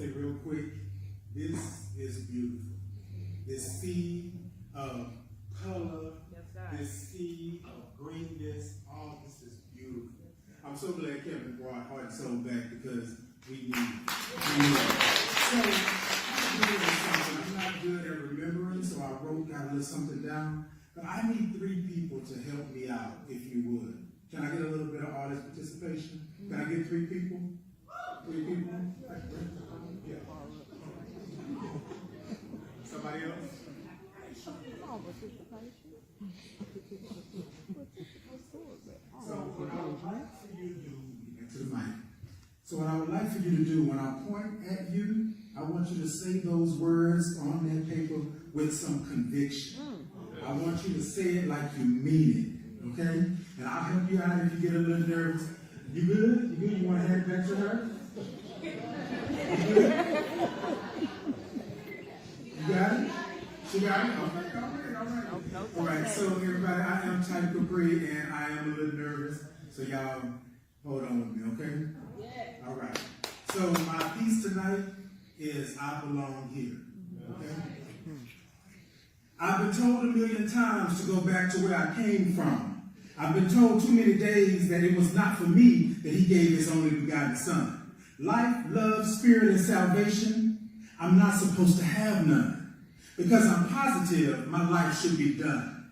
say real quick, this is beautiful. This sea of color, this sea of greenness, all this is beautiful. I'm so glad Kevin brought Heart and Soul back because we need it. So, I'm not good at remembering, so I got a little something down. But I need 3 people to help me out, if you would. Can I get a little bit of artist participation? Can I get 3 people? 3 people? Yeah. Somebody else? So what I would like for you to do, to the mic. So what I would like for you to do, when I point at you, I want you to say those words on that paper with some conviction. I want you to say it like you mean it, okay? And I'll help you out if you get a little nervous. You good? You good? You want to hand it back to her? You good? You got it? She got it? Okay, all right. All right, so everybody, I am Type Capri, and I am a little nervous, so y'all hold on with me, okay? Yeah. All right. So my piece tonight is I Belong Here, okay? I've been told 1,000,000 times to go back to where I came from. I've been told too many days that it was not for me that he gave his only begotten son. Life, love, spirit, and salvation, I'm not supposed to have none. Because I'm positive my life should be done.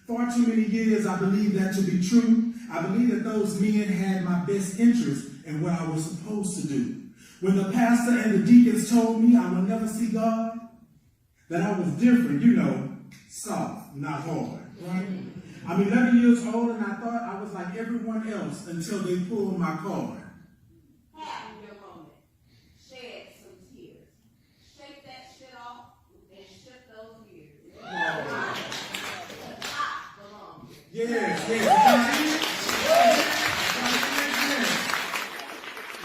Far too many years I believe that to be true. I believe that those men had my best interest in what I was supposed to do. When the pastor and the deacons told me I will never see God, that I was different, soft, not hard, right? I'm 11 years old and I thought I was like everyone else until they pulled my card. Have your moment. Shed some tears. Shake that shit off and shift those years. I belong here. Yes.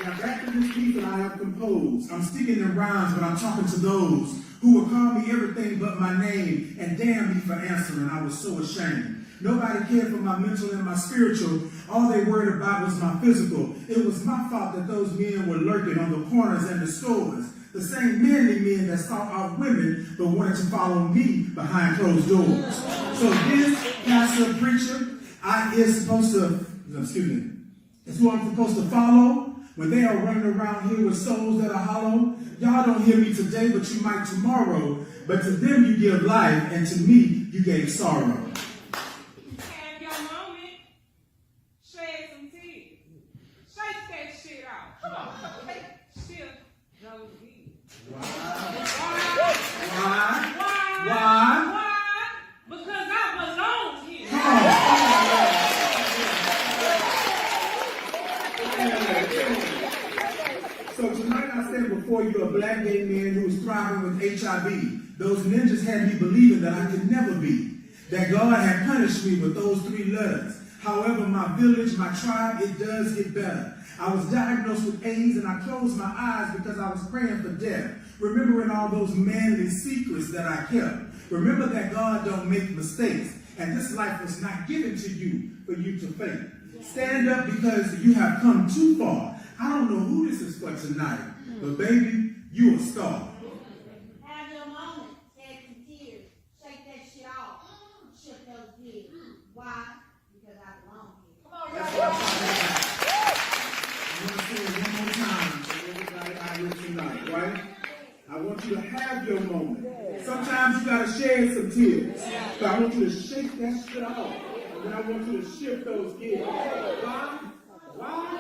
Now back to this piece that I have composed. I'm sticking in rhymes, but I'm talking to those who would call me everything but my name and damn me for answering. I was so ashamed. Nobody cared for my mental and my spiritual. All they worried about was my physical. It was my fault that those men were lurking on the corners and the stores. The same manly men that sought out women but wanted to follow me behind closed doors. So this pastor preacher, it's who I'm supposed to follow. When they are running around here with souls that are hollow, y'all don't hear me today, but you might tomorrow. But to them you give life, and to me you gave sorrow. Have your moment. Shed some tears. Shake that shit out. Come on. Shift those years. Why? Because I belong here. So tonight I stand before you a black gay man who is thriving with HIV. Those ninjas had me believing that I could never be. That God had punished me with those 3 letters. However, my village, my tribe, it does get better. I was diagnosed with AIDS and I closed my eyes because I was praying for death. Remembering all those manly secrets that I kept. Remember that God don't make mistakes. And this life was not given to you for you to fake. Stand up because you have come too far. I don't know who this is for tonight, but baby, you a star. Have your moment. Shed some tears. Shake that shit off. Shift those years. Why? Because I belong here. Come on, That's what I'm talking about. I want to say it one more time to everybody out here tonight, right? I want you to have your moment. Sometimes you got to shed some tears. So I want you to shake that shit off. And then I want you to shift those gears. Why?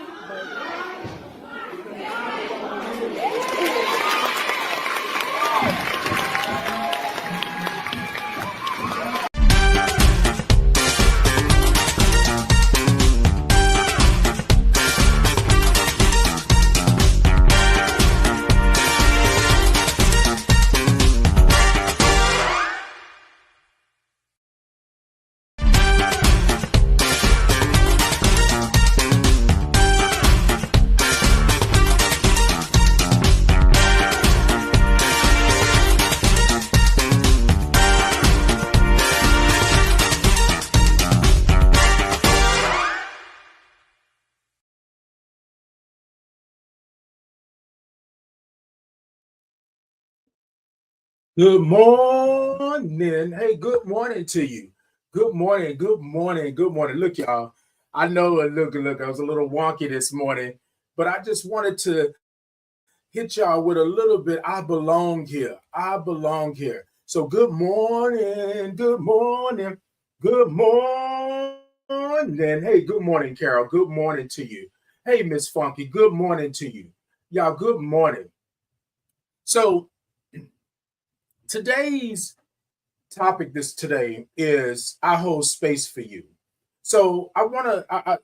Good morning. Hey, good morning to you. Good morning. Good morning. Good morning. Look, y'all. I know, look, I was a little wonky this morning, but I just wanted to hit y'all with a little bit. I belong here. I belong here. So, good morning. Good morning. Good morning. Hey, good morning, Carol. Good morning to you. Hey, Miss Funky. Good morning to you. Y'all, good morning. So, today's topic this today is I hold space for you. So I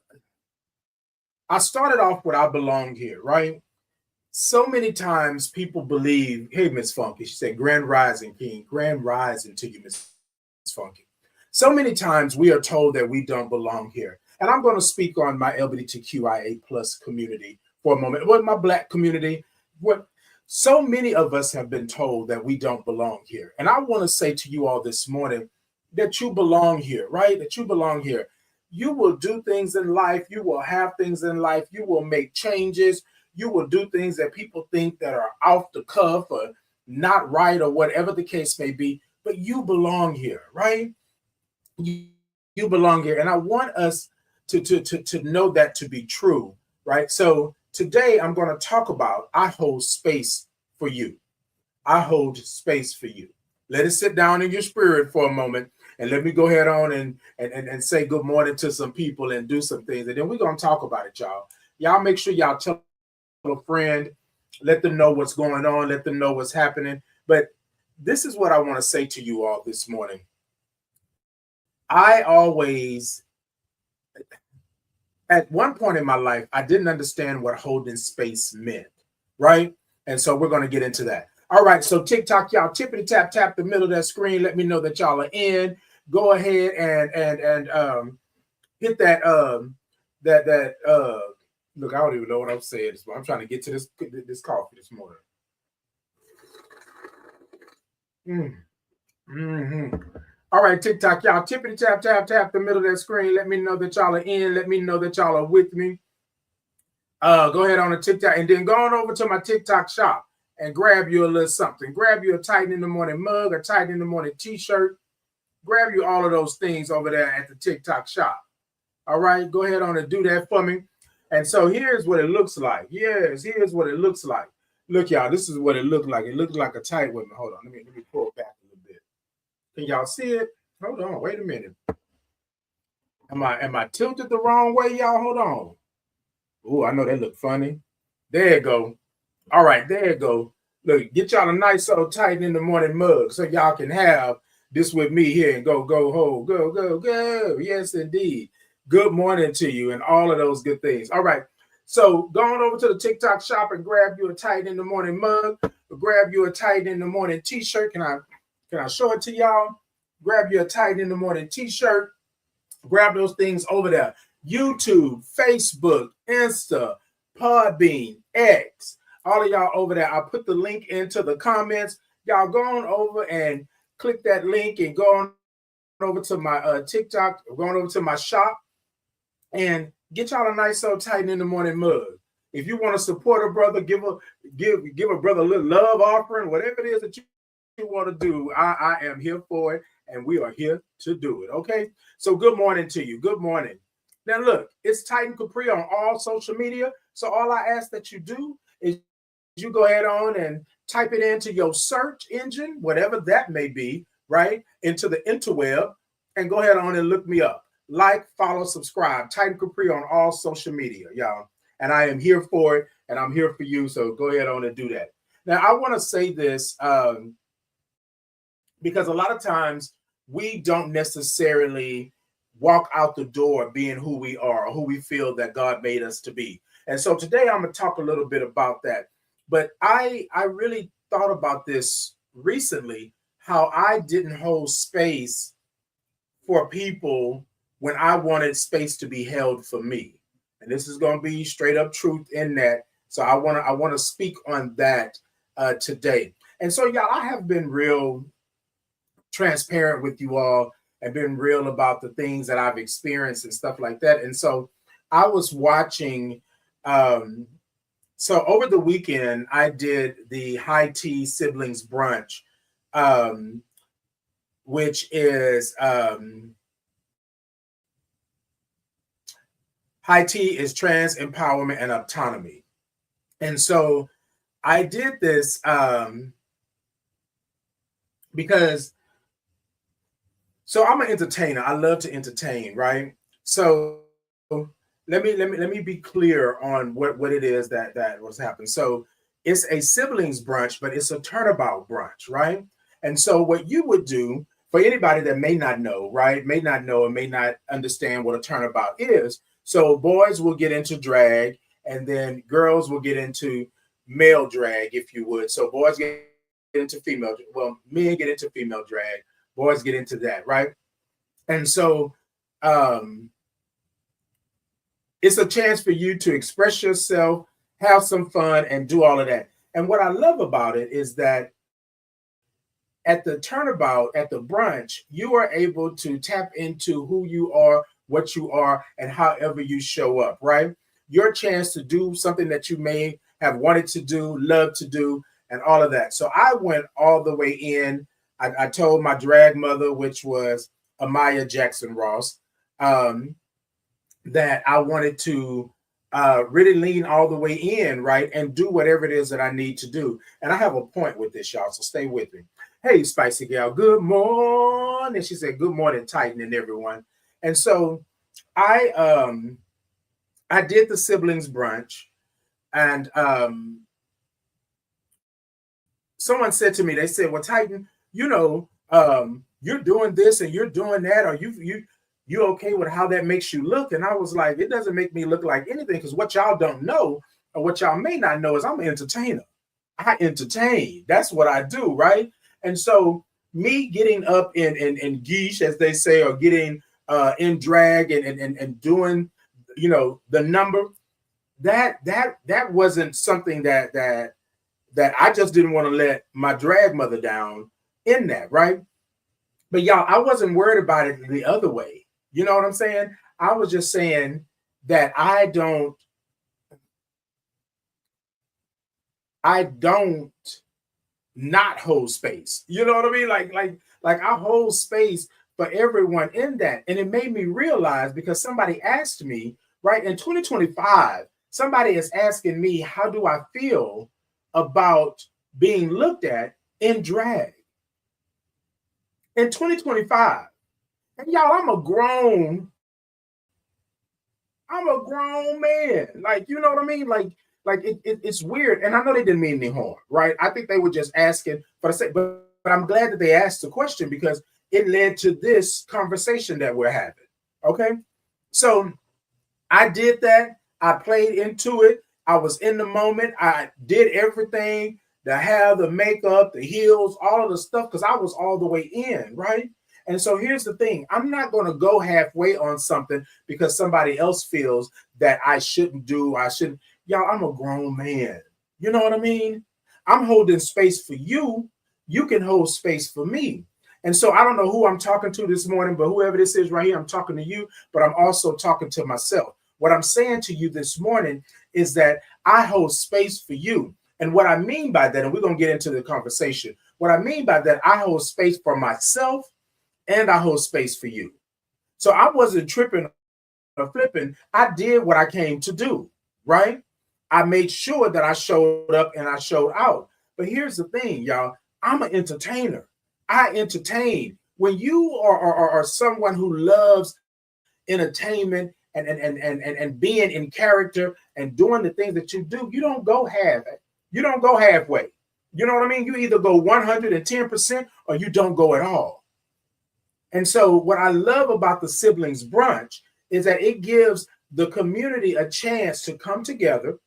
started off with I belong here, right? So many times people believe, hey, Miss Funky, she said, Grand Rising King, Grand Rising to you, Miss Funky. So many times we are told that we don't belong here. And I'm going to speak on my LGBTQIA plus community for a moment. What my black community, what so many of us have been told that we don't belong here. And I want to say to you all this morning that you belong here, right? That you belong here. You will do things in life, you will have things in life, you will make changes, you will do things that people think that are off the cuff or not right or whatever the case may be, but you belong here, right? You belong here. And I want us to know that to be true, right? So today I'm going to talk about I hold space for you. I hold space for you. Let it sit down in your spirit for a moment. And let me go ahead on and say good morning to some people and do some things. And then we're going to talk about it, y'all. Y'all make sure y'all tell a friend, let them know what's going on, let them know what's happening. But this is what I want to say to you all this morning. I always, at one point in my life, I didn't understand what holding space meant, right? And so we're going to get into that. All right, so TikTok, y'all, tippity tap the middle of that screen. Let me know that y'all are in. Go ahead and hit that look, I don't even know what I'm saying. I'm trying to get to this coffee this morning. Mm. Mm-hmm. All right, TikTok, y'all, tippity tap the middle of that screen. Let me know that y'all are in. Let me know that y'all are with me. Go ahead on the TikTok and then go on over to my TikTok shop and grab you a little something. Grab you a Tighten in the Morning mug, a Tighten in the Morning t-shirt. Grab you all of those things over there at the TikTok shop. All right, go ahead on and do that for me. And so here's what it looks like. Yes, here's what it looks like. Look, y'all, this is what it looked like. It looked like a tight one. Hold on, let me pull it back a little bit. Can y'all see it? Hold on, wait a minute. Am I tilted the wrong way, y'all? Hold on. Oh, I know that look funny. There you go. All right, there you go. Look, get y'all a nice old Tighten in the Morning mug so y'all can have this with me here and go ho, go. Yes, indeed. Good morning to you and all of those good things. All right. So go on over to the TikTok shop and grab you a Tighten in the Morning mug, grab you a Tighten in the Morning t-shirt. Can I show it to y'all? Grab you a Tighten in the Morning t-shirt. Grab those things over there. YouTube, Facebook, Insta, Podbean, X, all of y'all over there. I'll put the link into the comments. Y'all go on over and click that link and go on over to my TikTok, going over to my shop and get y'all a nice old Tighten in the Morning mug. If you want to support a brother, give a brother a little love offering, whatever it is that you want to do, I am here for it, and we are here to do it. Okay. So good morning to you. Good morning. Now look, it's Titan Capri on all social media. So all I ask that you do is you go ahead on and type it into your search engine, whatever that may be, right? Into the interweb, and go ahead on and look me up. Like, follow, subscribe. Titan Capri on all social media, y'all. And I am here for it, and I'm here for you. So go ahead on and do that. Now I want to say this because a lot of times we don't necessarily walk out the door being who we are or who we feel that God made us to be. And so today I'm going to talk a little bit about that. But I really thought about this recently, how I didn't hold space for people when I wanted space to be held for me. And this is going to be straight up truth in that. So I want to speak on that today. And so y'all, I have been real transparent with you all and been real about the things that I've experienced and stuff like that. And so I was watching so over the weekend I did the High Tea Siblings Brunch which is high T is trans empowerment and autonomy. And so I did this because so I'm an entertainer. I love to entertain, right? So let me be clear on what it is that was happening. So it's a siblings brunch, but it's a turnabout brunch, right? And so what you would do for anybody that may not know, right? May not know and may not understand what a turnabout is. So boys will get into drag, and then girls will get into male drag, if you would. So boys get into female, well, men get into female drag, boys get into that, right? And so it's a chance for you to express yourself, have some fun, and do all of that. And what I love about it is that at the turnabout, at the brunch, you are able to tap into who you are, what you are, and however you show up, right? Your chance to do something that you may have wanted to do, love to do, and all of that. So I went all the way in. I told my drag mother, which was Amaya Jackson Ross, that I wanted to really lean all the way in, right, and do whatever it is that I need to do. And I have a point with this, y'all, so stay with me. Hey, Spicy Gal, good morning. She said, good morning, Titan and everyone. And so I did the siblings brunch, and someone said to me, they said, well, Titan, you know, you're doing this and you're doing that. Are you okay with how that makes you look? And I was like, it doesn't make me look like anything, because what y'all don't know, or what y'all may not know, is I'm an entertainer. I entertain. That's what I do, right? And so me getting up in geesh, as they say, or getting in drag and doing, you know, the number, that wasn't something that I just didn't want to let my drag mother down in that, right? But y'all, I wasn't worried about it the other way. You know what I'm saying? I was just saying that I don't not hold space. You know what I mean? Like I hold space for everyone in that. And it made me realize, because somebody asked me, right, in 2025, somebody is asking me, how do I feel about being looked at in drag in 2025? And y'all, I'm a grown man. Like, you know what I mean? Like it's weird. And I know they didn't mean any harm, right? I think they were just asking for the sake, but I'm glad that they asked the question, because it led to this conversation that we're having. Okay. So I did that. I played into it. I was in the moment. I did everything, the hair, the makeup, the heels, all of the stuff, because I was all the way in, right? And so here's the thing. I'm not going to go halfway on something because somebody else feels that I shouldn't do. Y'all, I'm a grown man. You know what I mean? I'm holding space for you. You can hold space for me. And so I don't know who I'm talking to this morning, but whoever this is right here, I'm talking to you, but I'm also talking to myself. What I'm saying to you this morning is that I hold space for you. And what I mean by that, and we're going to get into the conversation, what I mean by that, I hold space for myself and I hold space for you. So I wasn't tripping or flipping. I did what I came to do, right? I made sure that I showed up and I showed out. But here's the thing, y'all. I'm an entertainer. I entertain. When you are someone who loves entertainment and being in character and doing the things that you do, you don't go halfway. You know what I mean? You either go 110% or you don't go at all. And so what I love about the siblings brunch is that it gives the community a chance to come together,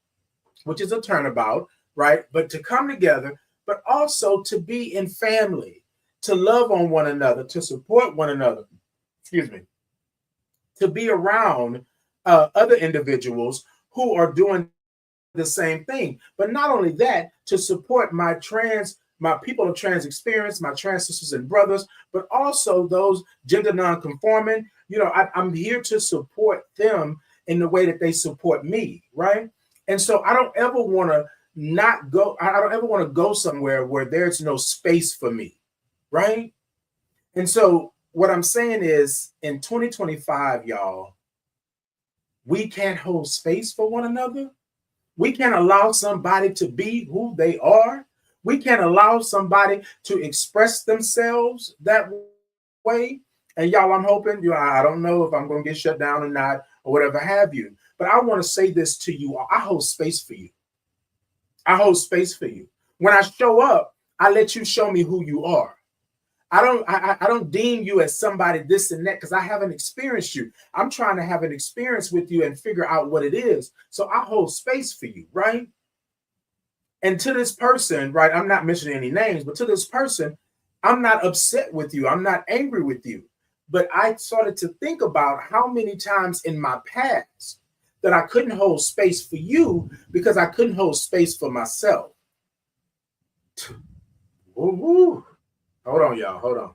which is a turnabout, right? But to come together, but also to be in family, to love on one another, to support one another, to be around other individuals who are doing the same thing. But not only that, to support my people of trans experience, my trans sisters and brothers, but also those gender non-conforming. You know, I'm here to support them in the way that they support me, right? And so I don't ever want to go somewhere where there's no space for me. right? And so what I'm saying is in 2025, y'all, we can't hold space for one another. We can't allow somebody to be who they are. We can't allow somebody to express themselves that way. And y'all, I'm hoping, I don't know if I'm going to get shut down or not, or whatever have you. But I want to say this to you. I hold space for you. I hold space for you. When I show up, I let you show me who you are. I don't deem you as somebody this and that because I haven't experienced you. I'm trying to have an experience with you and figure out what it is. So I hold space for you, right? And to this person, right, I'm not mentioning any names, but to this person, I'm not upset with you. I'm not angry with you. But I started to think about how many times in my past that I couldn't hold space for you because I couldn't hold space for myself. Woo-woo. Hold on, y'all. Hold on.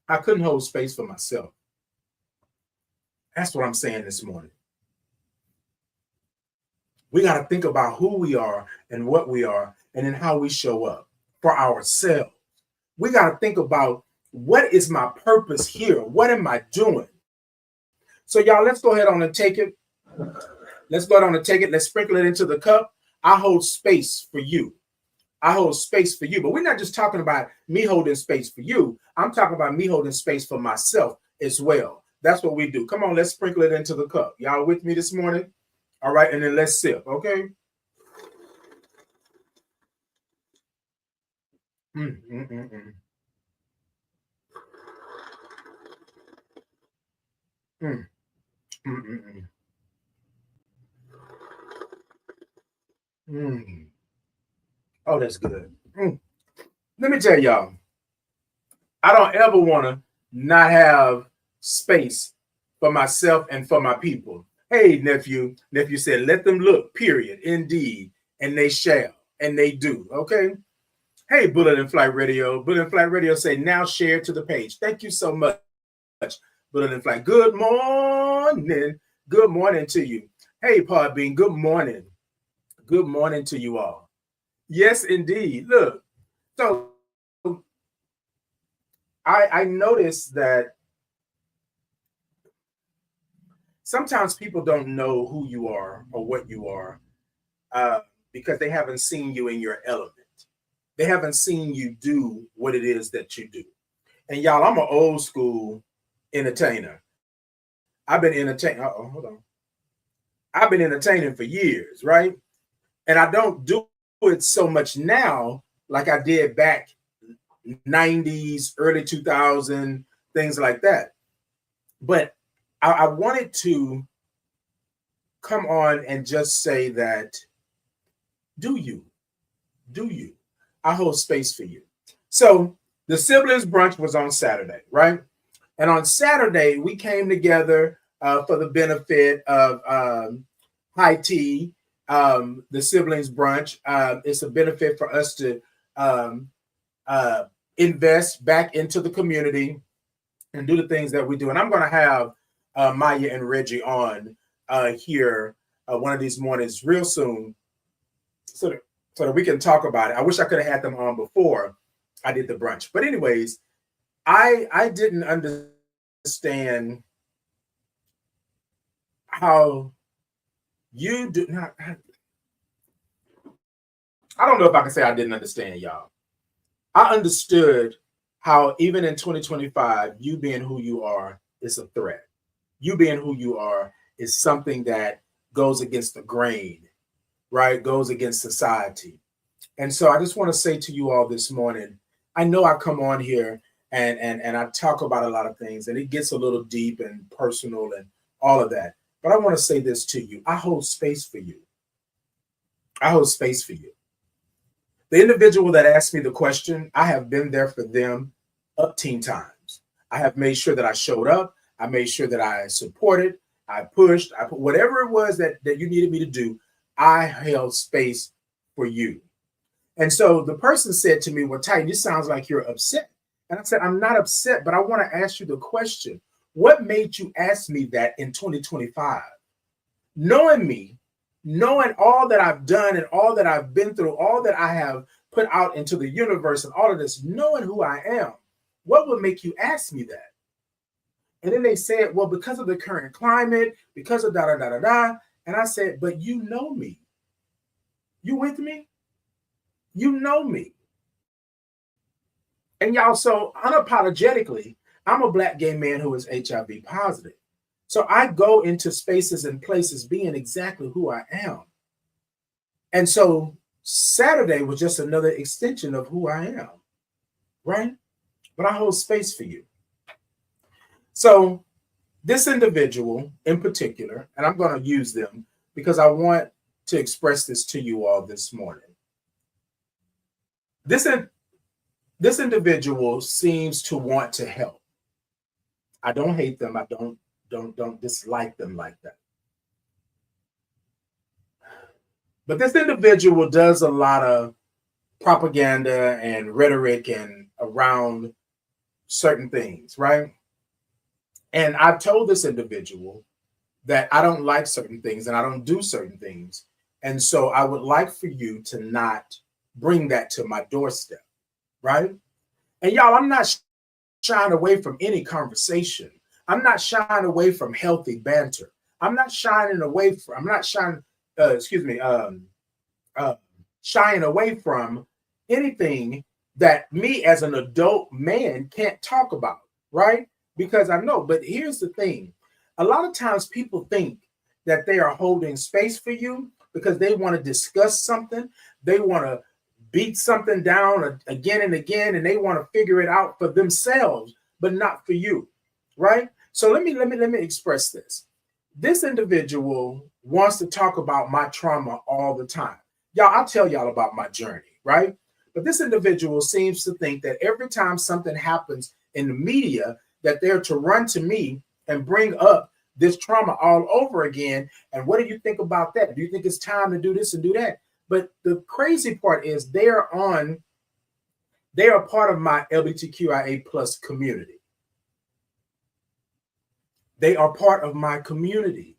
I couldn't hold space for myself. That's what I'm saying this morning. We got to think about who we are and what we are and then how we show up for ourselves. We got to think about what is my purpose here? What am I doing? So, y'all, let's go ahead on and take it. Let's go ahead on and take it. Let's sprinkle it into the cup. I hold space for you. I hold space for you. But we're not just talking about me holding space for you. I'm talking about me holding space for myself as well. That's what we do. Come on, let's sprinkle it into the cup. Y'all with me this morning? All right, and then let's sip, okay? Oh, that's good. Let me tell y'all, I don't ever want to not have space for myself and for my people. Hey, nephew. Nephew said, let them look, period, indeed, and they shall, and they do, okay? Hey, Bullet and Flight Radio. Bullet and Flight Radio say, now share to the page. Thank you so much, Bullet and Flight. Good morning. Good morning to you. Hey, Podbean, good morning. Good morning to you all. Yes, indeed. Look, so I noticed that sometimes people don't know who you are or what you are because they haven't seen you in your element. They haven't seen you do what it is that you do. And y'all, I'm an old school entertainer. I've been entertaining. Hold on. I've been entertaining for years, right? And I don't do it so much now like I did back 90s, early 2000s, things like that. But I wanted to come on and just say that, do you? I hold space for you. So the siblings brunch was on Saturday, right? And on Saturday, we came together for the benefit of High Tea, the siblings brunch. It's a benefit for us to invest back into the community and do the things that we do. And I'm going to have Maya and Reggie on here one of these mornings real soon so that we can talk about it. I wish I could have had them on before I did the brunch. But anyways, I didn't understand how you do not. I don't know if I can say I didn't understand, y'all. I understood how even in 2025, you being who you are is a threat. You being who you are is something that goes against the grain, right? Goes against society. And so I just want to say to you all this morning, I know I come on here and I talk about a lot of things and it gets a little deep and personal and all of that. But I want to say this to you. I hold space for you. I hold space for you. The individual that asked me the question, I have been there for them upteen times. I have made sure that I showed up. I made sure that I supported, I pushed, I put whatever it was that you needed me to do, I held space for you. And so the person said to me, well, Titan, this sounds like you're upset. And I said, I'm not upset, but I want to ask you the question. What made you ask me that in 2025? Knowing me, knowing all that I've done and all that I've been through, all that I have put out into the universe and all of this, knowing who I am, what would make you ask me that? And then they said, well, because of the current climate, because of da da da da da. And I said, but you know me. You with me? You know me. And y'all, so unapologetically, I'm a Black gay man who is HIV positive. So I go into spaces and places being exactly who I am. And so Saturday was just another extension of who I am, right? But I hold space for you. So this individual in particular, and I'm going to use them because I want to express this to you all this morning. This individual seems to want to help. I don't hate them. I don't dislike them like that. But this individual does a lot of propaganda and rhetoric and around certain things, right? And I've told this individual that I don't like certain things and I don't do certain things. And so I would like for you to not bring that to my doorstep, right? And y'all, I'm not shying away from any conversation. I'm not shying away from healthy banter. I'm not shying away from anything that me as an adult man can't talk about, right? Because I know, but here's the thing. A lot of times people think that they are holding space for you because they want to discuss something. They want to beat something down again and again, and they want to figure it out for themselves, but not for you, right? So let me express this. This individual wants to talk about my trauma all the time. Y'all, I'll tell y'all about my journey, right? But this individual seems to think that every time something happens in the media, that they're to run to me and bring up this trauma all over again. And what do you think about that? Do you think it's time to do this and do that? But the crazy part is they are part of my LGBTQIA plus community. They are part of my community,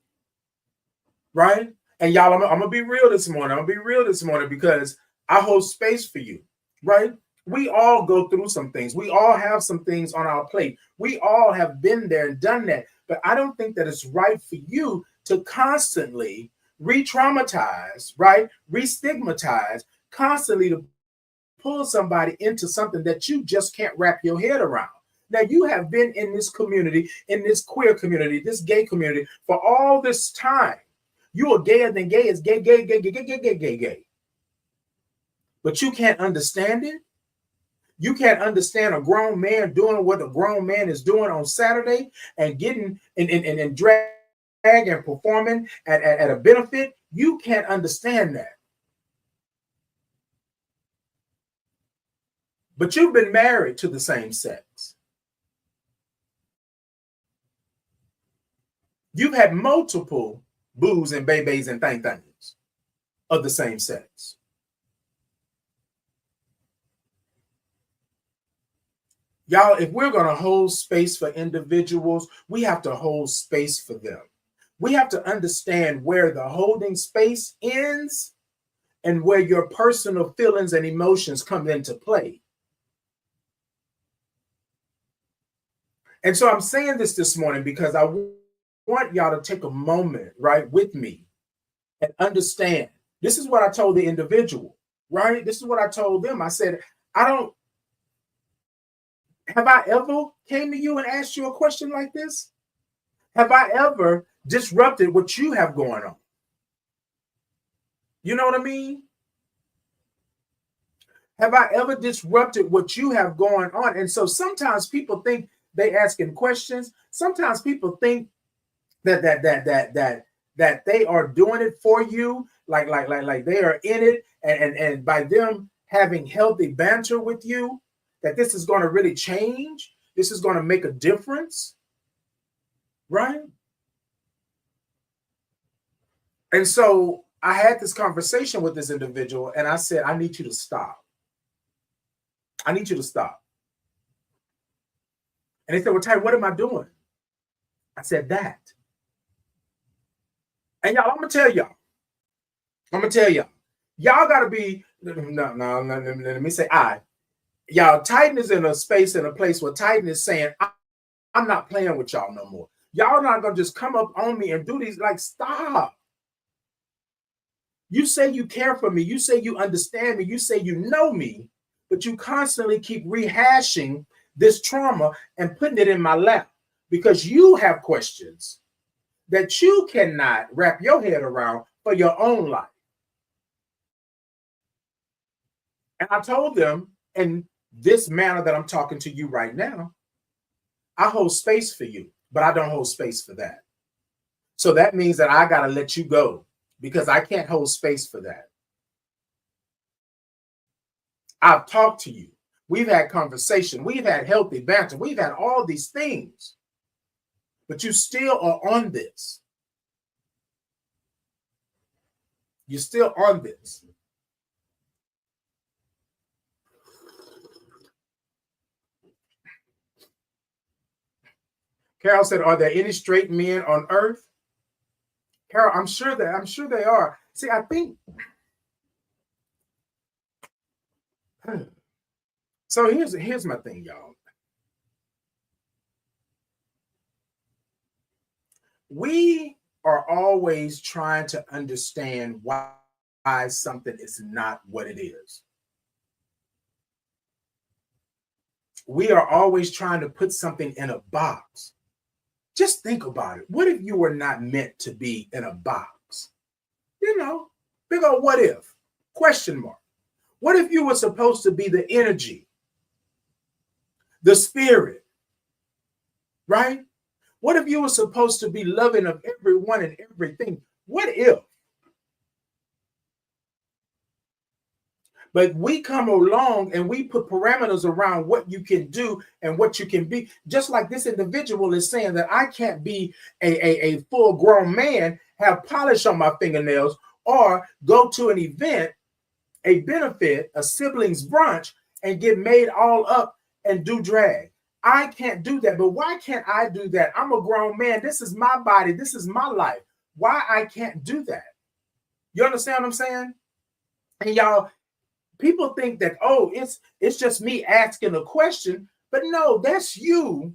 right? And y'all, I'm gonna be real this morning. Because I hold space for you, right? We all go through some things. We all have some things on our plate. We all have been there and done that. But I don't think that it's right for you to constantly re-traumatize, right? Re-stigmatize, constantly to pull somebody into something that you just can't wrap your head around. Now, you have been in this community, in this queer community, this gay community for all this time. You are gayer than gay is gay. But you can't understand it. You can't understand a grown man doing what a grown man is doing on Saturday and getting and drag and performing at a benefit. You can't understand that. But you've been married to the same sex. You've had multiple boos and babies and things of the same sex. Y'all, if we're going to hold space for individuals, we have to hold space for them. We have to understand where the holding space ends and where your personal feelings and emotions come into play. And so I'm saying this morning because I want y'all to take a moment, right, with me and understand. This is what I told the individual, right? This is what I told them. I said, have I ever came to you and asked you a question like this? Have I ever disrupted what you have going on? You know what I mean? Have I ever disrupted what you have going on? And so sometimes people think they asking questions. Sometimes people think that they are doing it for you, like they are in it, and by them having healthy banter with you, that this is going to really change. This is going to make a difference, right? And so I had this conversation with this individual, and I said, I need you to stop. I need you to stop. And they said, well, Ty, what am I doing? I said, that. And y'all, I'm going to tell y'all, I'm gonna tell y'all gotta be no, let me say y'all. Titan is in a space, in a place where Titan is saying, I'm not playing with y'all no more. Y'all not gonna just come up on me and do these, like, stop. You say you care for me, you say you understand me, you say you know me, but you constantly keep rehashing this trauma and putting it in my lap because you have questions that you cannot wrap your head around for your own life. And I told them in this manner that I'm talking to you right now, I hold space for you, but I don't hold space for that. So that means that I got to let you go because I can't hold space for that. I've talked to you. We've had conversation. We've had healthy banter. We've had all these things, but you still are on this. You're still on this. Carol said, "Are there any straight men on earth?" Carol, I'm sure they are. See, I think so. Here's my thing, y'all. We are always trying to understand why something is not what it is. We are always trying to put something in a box. Just think about it. What if you were not meant to be in a box? You know, big old what if? Question mark. What if you were supposed to be the energy, the spirit, right? What if you were supposed to be loving of everyone and everything? What if? But we come along and we put parameters around what you can do and what you can be. Just like this individual is saying that I can't be a full-grown man, have polish on my fingernails, or go to an event, a benefit, a siblings brunch, and get made all up and do drag. I can't do that. But why can't I do that? I'm a grown man. This is my body. This is my life. Why I can't do that? You understand what I'm saying? And y'all, people think that, oh, it's just me asking a question. But no, that's you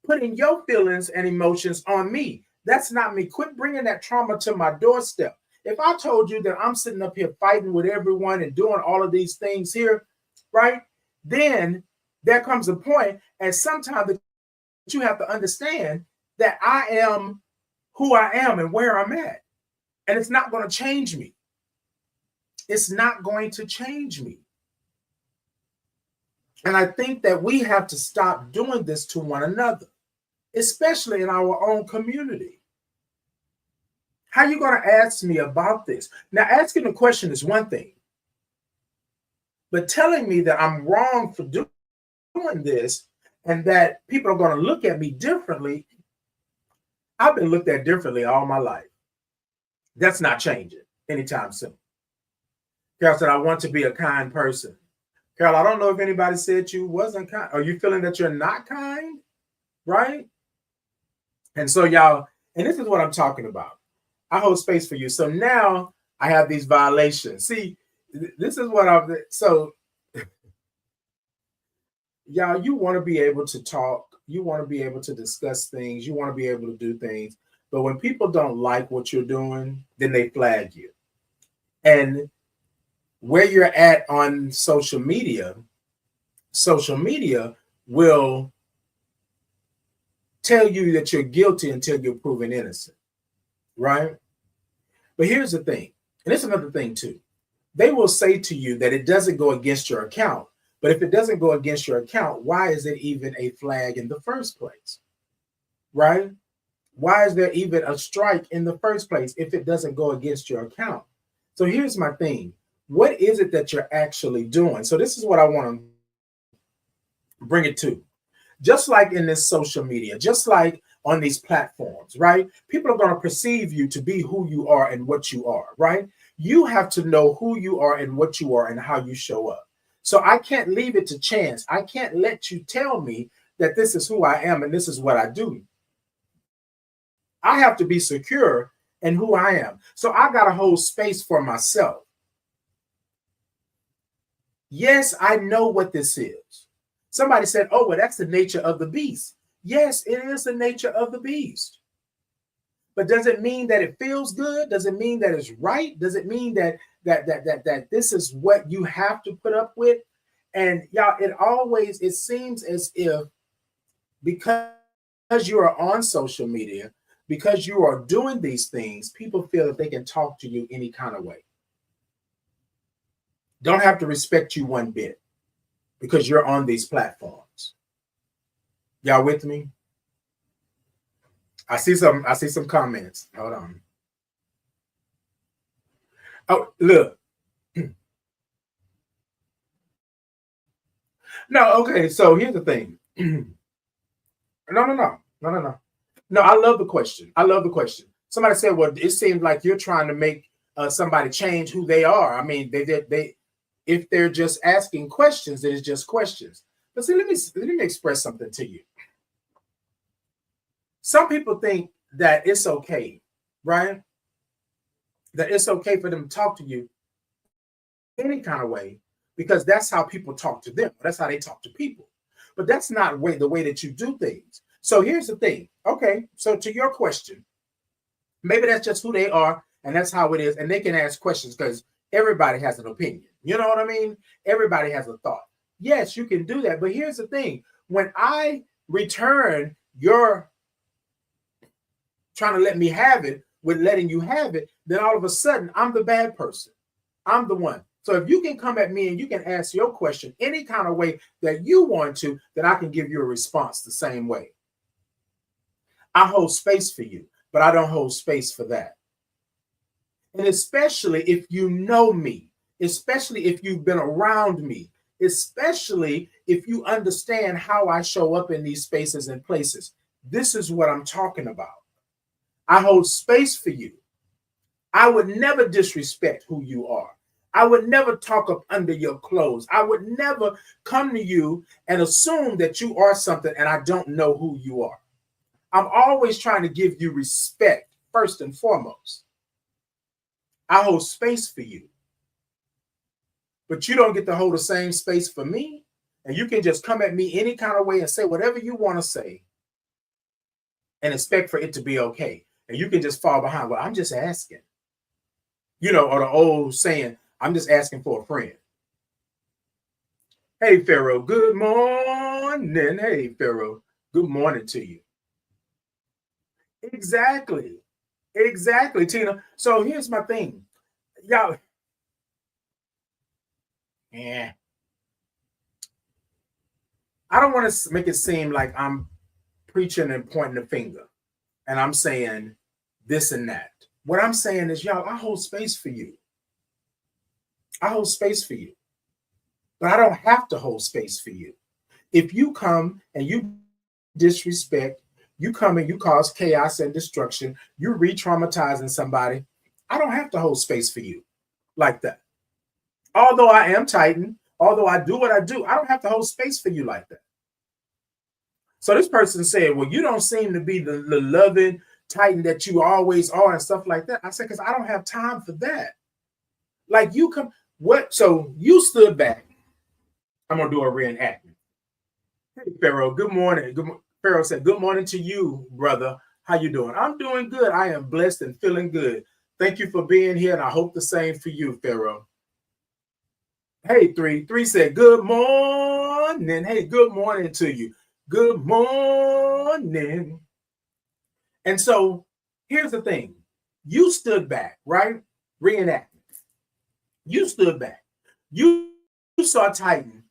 putting your feelings and emotions on me. That's not me. Quit bringing that trauma to my doorstep. If I told you that I'm sitting up here fighting with everyone and doing all of these things here, right? Then there comes a point, and sometimes that you have to understand that I am who I am and where I'm at. And it's not going to change me. It's not going to change me. And I think that we have to stop doing this to one another, especially in our own community. How are you going to ask me about this? Now, asking a question is one thing, but telling me that I'm wrong for doing this and that people are going to look at me differently, I've been looked at differently all my life. That's not changing anytime soon. Carol said, I want to be a kind person. Carol, I don't know if anybody said you wasn't kind. Are you feeling that you're not kind? Right? And so y'all, and this is what I'm talking about. I hold space for you. So now I have these violations. See, this is what so y'all, you want to be able to talk. You want to be able to discuss things. You want to be able to do things. But when people don't like what you're doing, then they flag you. And where you're at on social media will tell you that you're guilty until you're proven innocent, right? But here's the thing, and it's another thing too. They will say to you that it doesn't go against your account, but if it doesn't go against your account, why is it even a flag in the first place, right? Why is there even a strike in the first place if it doesn't go against your account? So here's my thing. What is it that you're actually doing? So this is what I want to bring it to. Just like in this social media, just like on these platforms, right? People are going to perceive you to be who you are and what you are, right? You have to know who you are and what you are and how you show up. So I can't leave it to chance. I can't let you tell me that this is who I am and this is what I do. I have to be secure and who I am. So I got to hold space for myself. Yes, I know what this is. Somebody said, oh, well, that's the nature of the beast. Yes, it is the nature of the beast. But does it mean that it feels good? Does it mean that it's right? Does it mean that this is what you have to put up with? And y'all, it seems as if because you are on social media, because you are doing these things, people feel that they can talk to you any kind of way. Don't have to respect you one bit because you're on these platforms. Y'all with me? I see some comments. Hold on. Oh, look. No, okay. So here's the thing. No. No, I love the question. I love the question. Somebody said, well, it seems like you're trying to make somebody change who they are. I mean, they if they're just asking questions, then it's just questions. But see, let me express something to you. Some people think that it's okay, right? That it's okay for them to talk to you any kind of way because that's how people talk to them. That's how they talk to people. But that's not the way that you do things. So here's the thing. Okay, so to your question, maybe that's just who they are and that's how it is. And they can ask questions because everybody has an opinion. You know what I mean? Everybody has a thought. Yes, you can do that. But here's the thing. When I return your trying to let me have it with letting you have it, then all of a sudden I'm the bad person. I'm the one. So if you can come at me and you can ask your question any kind of way that you want to, then I can give you a response the same way. I hold space for you, but I don't hold space for that. And especially if you know me, especially if you've been around me, especially if you understand how I show up in these spaces and places. This is what I'm talking about. I hold space for you. I would never disrespect who you are. I would never talk up under your clothes. I would never come to you and assume that you are something and I don't know who you are. I'm always trying to give you respect first and foremost. I hold space for you. But you don't get to hold the same space for me. And you can just come at me any kind of way and say whatever you want to say and expect for it to be okay. And you can just fall behind. Well, I'm just asking. You know, or the old saying, I'm just asking for a friend. Hey, Pharaoh, good morning. Hey, Pharaoh, good morning to you. Exactly, Tina. So here's my thing. Y'all, I don't want to make it seem like I'm preaching and pointing the finger and I'm saying this and that. What I'm saying is, y'all, I hold space for you. I hold space for you. But I don't have to hold space for you. If you come and you disrespect, you come and you cause chaos and destruction, you're re-traumatizing somebody, I don't have to hold space for you like that. Although I am Titan, although I do what I do, I don't have to hold space for you like that. So this person said, well, you don't seem to be the loving Titan that you always are and stuff like that. I said, because I don't have time for that. Like you come, what? So you stood back. I'm going to do a reenactment. Hey, Pharaoh, good morning. Pharaoh said, good morning to you, brother. How you doing? I'm doing good. I am blessed and feeling good. Thank you for being here, and I hope the same for you, Pharaoh. Hey, three said, good morning. Hey, good morning to you. Good morning. And so here's the thing. You stood back, right? Reenactment. You stood back. You saw Titan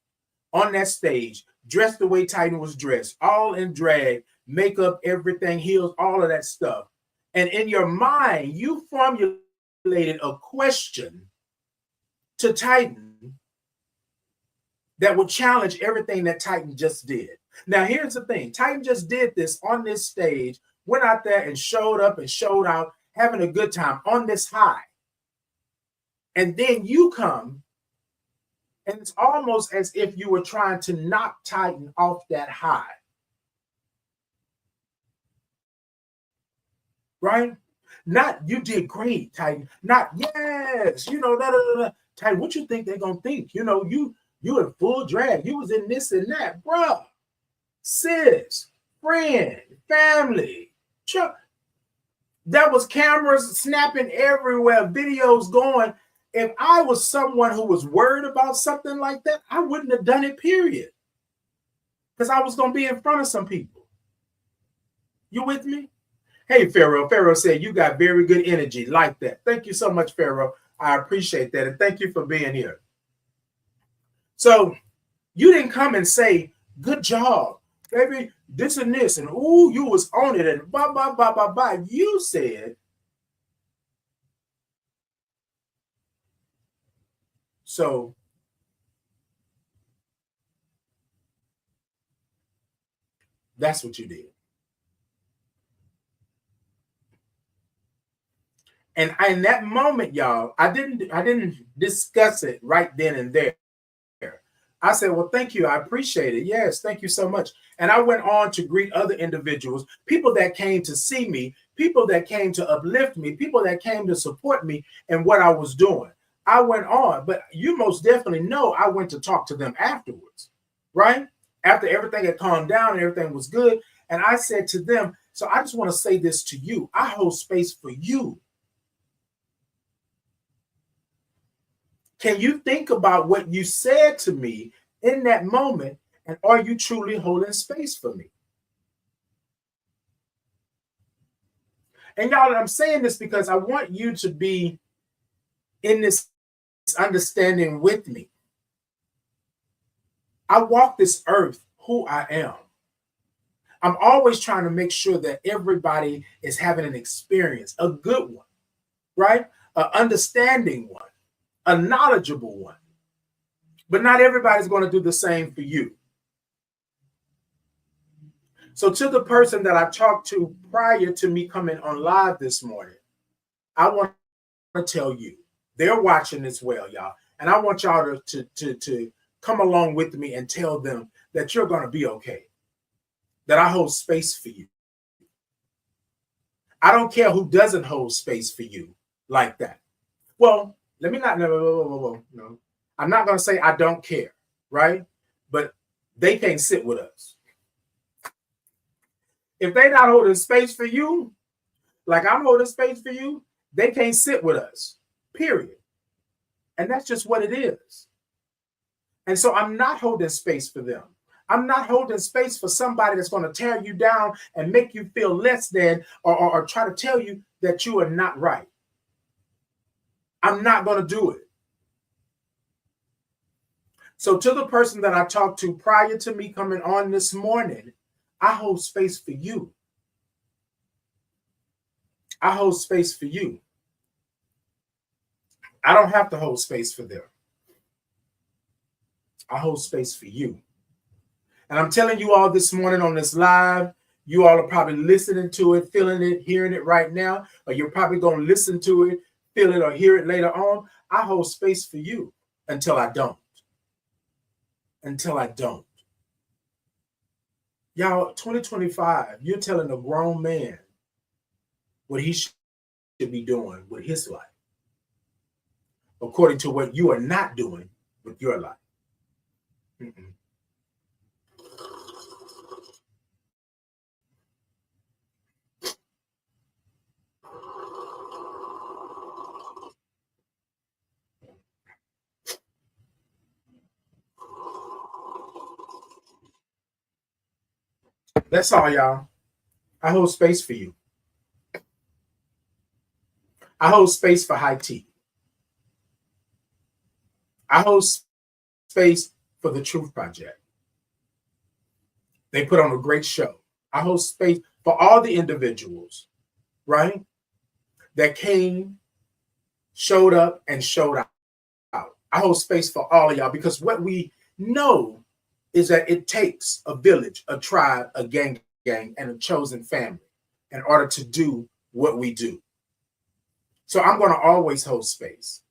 on that stage, dressed the way Titan was dressed, all in drag, makeup, everything, heels, all of that stuff. And in your mind, you formulated a question to Titan that would challenge everything that Titan just did. Now, here's the thing. Titan just did this on this stage, went out there and showed up and showed out, having a good time on this high. And then you come, and it's almost as if you were trying to knock Titan off that high. Right? Not you did great, Titan. Not yes, you know, Titan, what you think they're gonna think? You know, you in full drag. You was in this and that, bruh. Sis, friend, family. Chuck. There was cameras snapping everywhere, videos going. If I was someone who was worried about something like that, I wouldn't have done it, period. Because I was going to be in front of some people. You with me? Hey, Pharaoh. Pharaoh said, you got very good energy. Like that. Thank you so much, Pharaoh. I appreciate that. And thank you for being here. So you didn't come and say, good job, baby, this and this. And, ooh, you was on it. And blah, blah, blah, blah, blah. You said, so that's what you did. And in that moment, y'all, I didn't discuss it right then and there. I said, well, thank you. I appreciate it. Yes, thank you so much. And I went on to greet other individuals, people that came to see me, people that came to uplift me, people that came to support me in what I was doing. I went on, but you most definitely know I went to talk to them afterwards, right? After everything had calmed down and everything was good. And I said to them, so I just want to say this to you. I hold space for you. Can you think about what you said to me in that moment? And are you truly holding space for me? And y'all, I'm saying this because I want you to be in this understanding with me. I walk this earth who I am. I'm always trying to make sure that everybody is having an experience, a good one, right? An understanding one, a knowledgeable one. But not everybody's going to do the same for you. So to the person that I talked to prior to me coming on live this morning, I want to tell you, they're watching as well, y'all. And I want y'all to come along with me and tell them that you're going to be okay, that I hold space for you. I don't care who doesn't hold space for you like that. Well, let me not, no. I'm not going to say I don't care, right? But they can't sit with us. If they're not holding space for you, like I'm holding space for you, they can't sit with us, period. And that's just what it is. And so I'm not holding space for them. I'm not holding space for somebody that's going to tear you down and make you feel less than or try to tell you that you are not right. I'm not going to do it. So to the person that I talked to prior to me coming on this morning, I hold space for you. I hold space for you. I don't have to hold space for them. I hold space for you. And I'm telling you all this morning on this live, you all are probably listening to it, feeling it, hearing it right now, or you're probably going to listen to it, feel it, or hear it later on. I hold space for you until I don't. Until I don't. Y'all, 2025, you're telling a grown man what he should be doing with his life, according to what you are not doing with your life. Mm-mm. That's all, y'all. I hold space for you. I hold space for High Tea. I hold space for the Truth Project. They put on a great show. I hold space for all the individuals, right, that came, showed up, and showed out. I hold space for all of y'all because what we know is that it takes a village, a tribe, a gang, and a chosen family in order to do what we do. So I'm going to always hold space.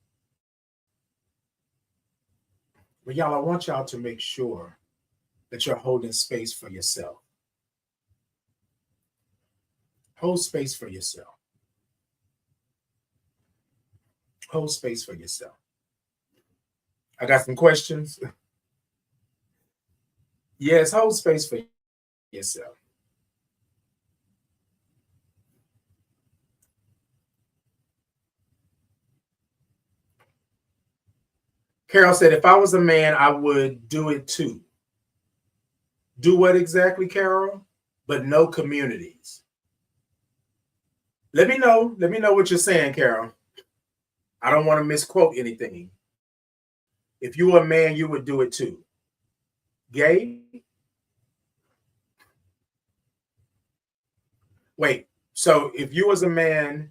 But y'all, I want y'all to make sure that you're holding space for yourself. Hold space for yourself. Hold space for yourself. I got some questions. Yes, hold space for yourself. Carol said, if I was a man, I would do it too. Do what exactly, Carol? But no communities. Let me know. Let me know what you're saying, Carol. I don't want to misquote anything. If you were a man, you would do it too. Gay? Wait, so if you was a man,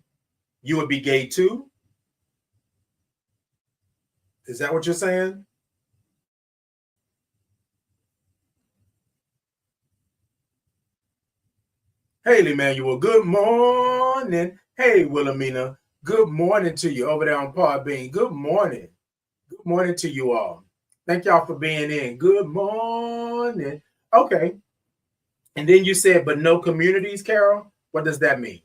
you would be gay too? Is that what you're saying? Hey, Emmanuel, good morning. Hey, Wilhelmina, good morning to you over there on Podbean. Good morning. Good morning to you all. Thank y'all for being in. Good morning. Okay. And then you said, but no communities, Carol? What does that mean?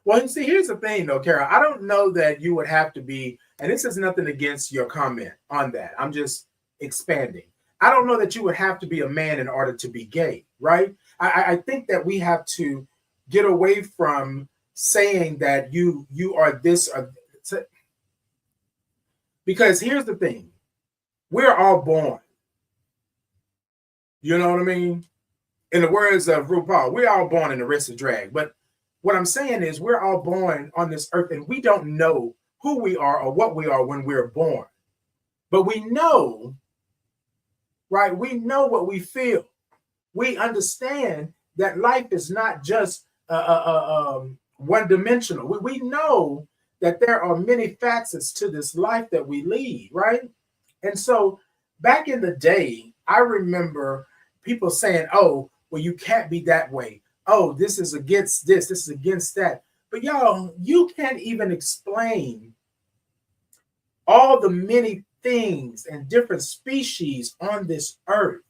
Well, you see, here's the thing, though, Carol. I don't know that you would have to be, and this is nothing against your comment on that. I'm just expanding. I don't know that you would have to be a man in order to be gay, right? I think that we have to get away from saying that you are this or because here's the thing. We're all born. You know what I mean? In the words of RuPaul, we're all born in the wrist of drag. But what I'm saying is we're all born on this earth and we don't know who we are or what we are when we're born. But we know, right? We know what we feel. We understand that life is not just one-dimensional. We know that there are many facets to this life that we lead, right? And so back in the day, I remember people saying, oh, well, you can't be that way. Oh, this is against this is against that. But y'all, you can't even explain all the many things and different species on this earth.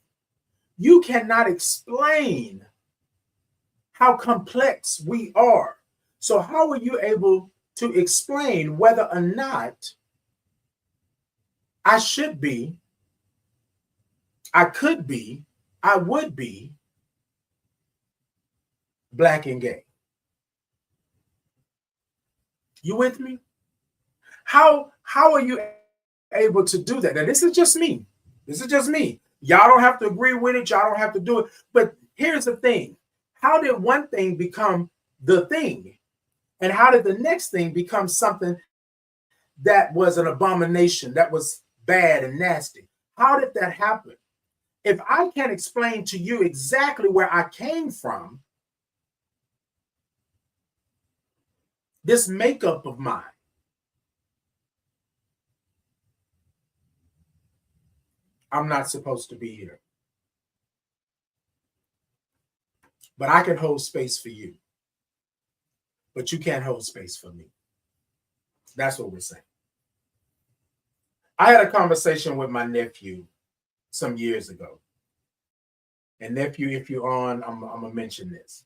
You cannot explain how complex we are. So how are you able to explain whether or not I should be, I could be, I would be Black and gay? You with me? How are you able to do that? Now, this is just me. This is just me. Y'all don't have to agree with it. Y'all don't have to do it. But here's the thing. How did one thing become the thing? And how did the next thing become something that was an abomination, that was bad and nasty? How did that happen? If I can't explain to you exactly where I came from, this makeup of mine, I'm not supposed to be here. But I can hold space for you. But you can't hold space for me. That's what we're saying. I had a conversation with my nephew some years ago. And nephew, if you're on, I'm going to mention this.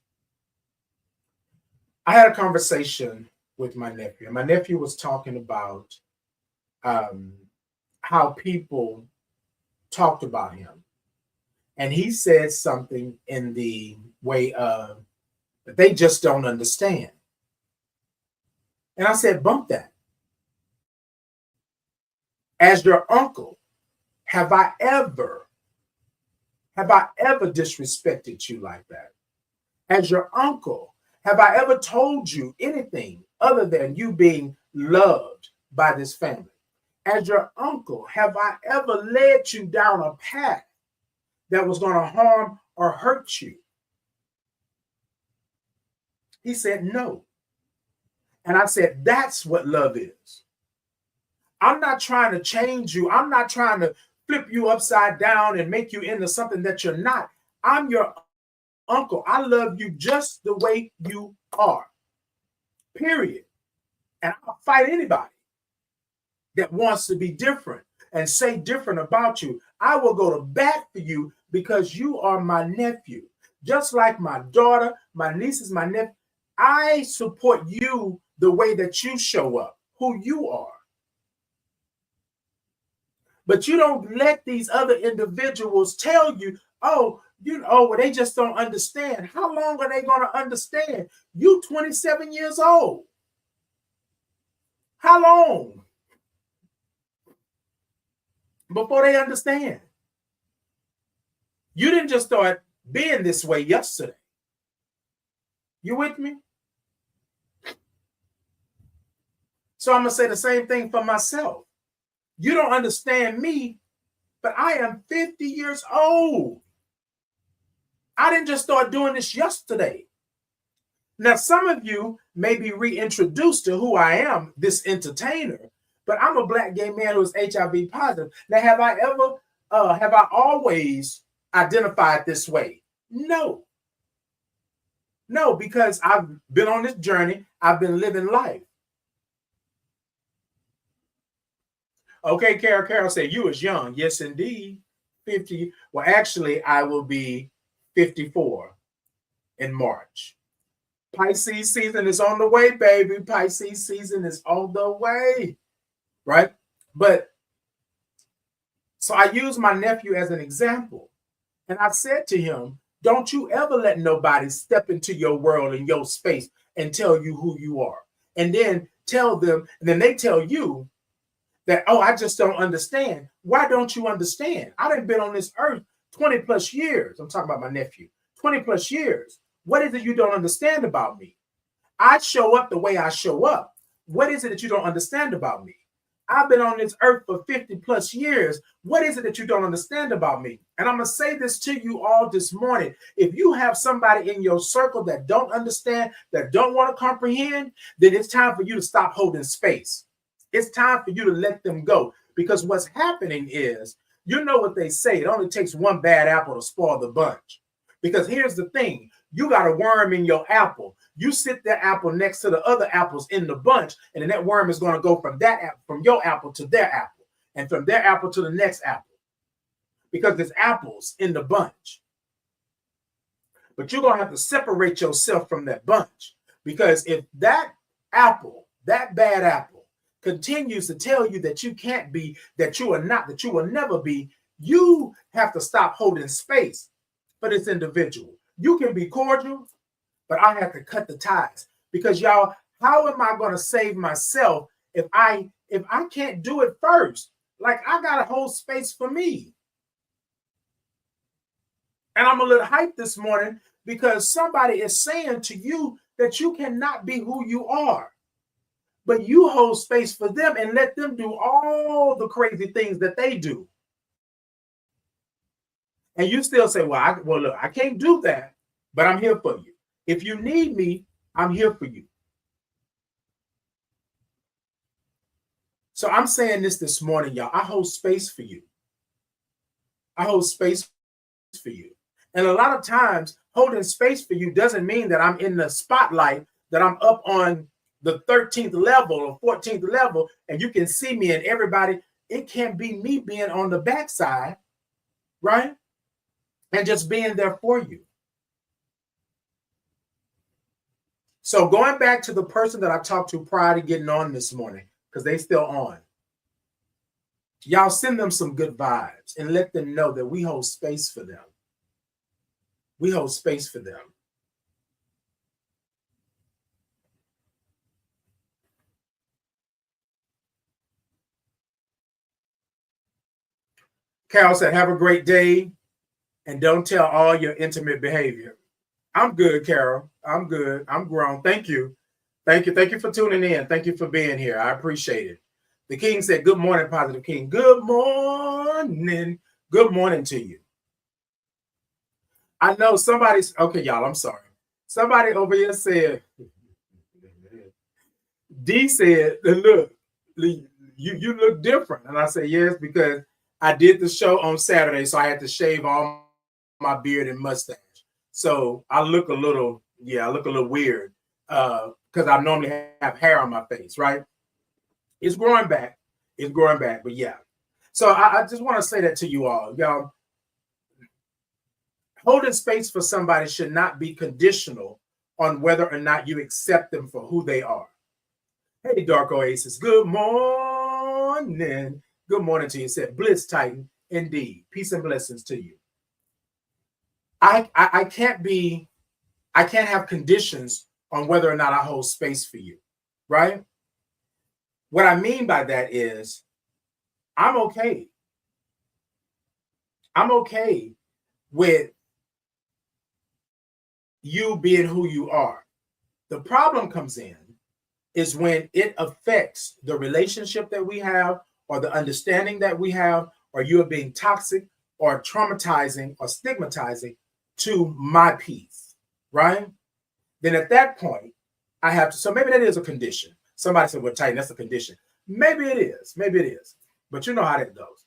I had a conversation with my nephew. And my nephew was talking about how people talked about him. And he said something in the way of that they just don't understand. And I said, bump that. As your uncle, have I ever disrespected you like that? As your uncle, have I ever told you anything other than you being loved by this family? As your uncle, have I ever led you down a path that was going to harm or hurt you? He said, no. And I said, that's what love is. I'm not trying to change you. I'm not trying to flip you upside down and make you into something that you're not. I'm your uncle. I love you just the way you are. Period. And I'll fight anybody that wants to be different and say different about you. I will go to bat for you because you are my nephew. Just like my daughter, my nieces, my nephew, I support you the way that you show up, who you are. But you don't let these other individuals tell you, oh, well, they just don't understand. How long are they going to understand? You 27 years old. How long before they understand? You didn't just start being this way yesterday. You with me? So I'm going to say the same thing for myself. You don't understand me, but I am 50 years old. I didn't just start doing this yesterday. Now, some of you may be reintroduced to who I am, this entertainer, but I'm a black gay man who is HIV positive. Now, have I always identified this way? No. No, because I've been on this journey. I've been living life. Okay, Carol said, you was young. Yes, indeed. 50. Well, actually, I will be 54 in March. Pisces season is on the way, baby. Pisces season is on the way, right? But so I use my nephew as an example. And I said to him, don't you ever let nobody step into your world and your space and tell you who you are. And then tell them, and then they tell you that, oh, I just don't understand. Why don't you understand? I done been on this earth 20 plus years. I'm talking about my nephew. 20 plus years. What is it you don't understand about me? I show up the way I show up. What is it that you don't understand about me? I've been on this earth for 50 plus years. What is it that you don't understand about me? And I'm going to say this to you all this morning. If you have somebody in your circle that don't understand, that don't want to comprehend, then it's time for you to stop holding space. It's time for you to let them go. Because what's happening is, you know what they say, it only takes one bad apple to spoil the bunch. Because here's the thing, you got a worm in your apple. You sit that apple next to the other apples in the bunch, and then that worm is going to go from your apple to their apple, and from their apple to the next apple, because there's apples in the bunch. But you're going to have to separate yourself from that bunch, because if that apple, that bad apple, continues to tell you that you can't be, that you are not, that you will never be, you have to stop holding space for this individual. You can be cordial, but I have to cut the ties, because y'all, how am I going to save myself if I can't do it first? Like, I got to hold space for me. And I'm a little hyped this morning because somebody is saying to you that you cannot be who you are, but you hold space for them and let them do all the crazy things that they do. And you still say, well, look, I can't do that, but I'm here for you. If you need me, I'm here for you. So I'm saying this morning, y'all. I hold space for you. I hold space for you. And a lot of times, holding space for you doesn't mean that I'm in the spotlight, that I'm up on the 13th level or 14th level, and you can see me and everybody. It can be me being on the backside, right? And just being there for you. So going back to the person that I talked to prior to getting on this morning, because they still on. Y'all send them some good vibes and let them know that we hold space for them. We hold space for them. Carol said, have a great day and don't tell all your intimate behavior. I'm good, Carol. I'm good. I'm grown. Thank you. Thank you. Thank you for tuning in. Thank you for being here. I appreciate it. The King said, good morning, Positive King. Good morning. Good morning to you. I know somebody's, okay, y'all, I'm sorry. Somebody over here said, D said, look, you look different. And I said, yes, because I did the show on Saturday, so I had to shave all my beard and mustache. So I look a little weird because I normally have hair on my face, right? It's growing back. It's growing back, but yeah. So I just want to say that to you all. Y'all, holding space for somebody should not be conditional on whether or not you accept them for who they are. Hey, Dark Oasis, good morning. Good morning to you. It said, Bliss Titan, indeed. Peace and blessings to you. I can't have conditions on whether or not I hold space for you, right? What I mean by that is I'm okay. I'm okay with you being who you are. The problem comes in is when it affects the relationship that we have or the understanding that we have, or you are being toxic or traumatizing or stigmatizing to my peace, right? Then at that point, I have to, so maybe that is a condition. Somebody said, well, Titan, that's a condition. Maybe it is. Maybe it is. But you know how that goes.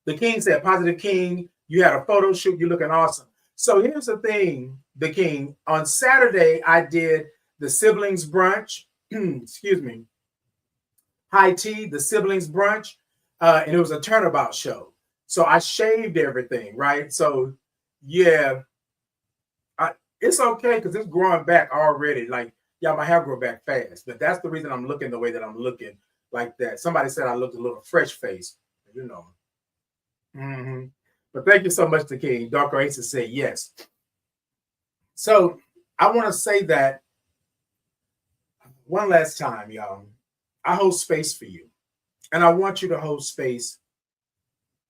The King said, Positive King, you had a photo shoot. You're looking awesome. So here's the thing, the King. On Saturday, I did the siblings brunch. Excuse me. High tea, the siblings brunch. And it was a turnabout show. So I shaved everything, right? So, yeah, it's okay because it's growing back already. Like, yeah, my hair grow back fast. But that's the reason I'm looking the way that I'm looking like that. Somebody said I looked a little fresh face, you know. But thank you so much to King. Dark Oasis said yes. So I want to say that one last time, y'all. I hold space for you. And I want you to hold space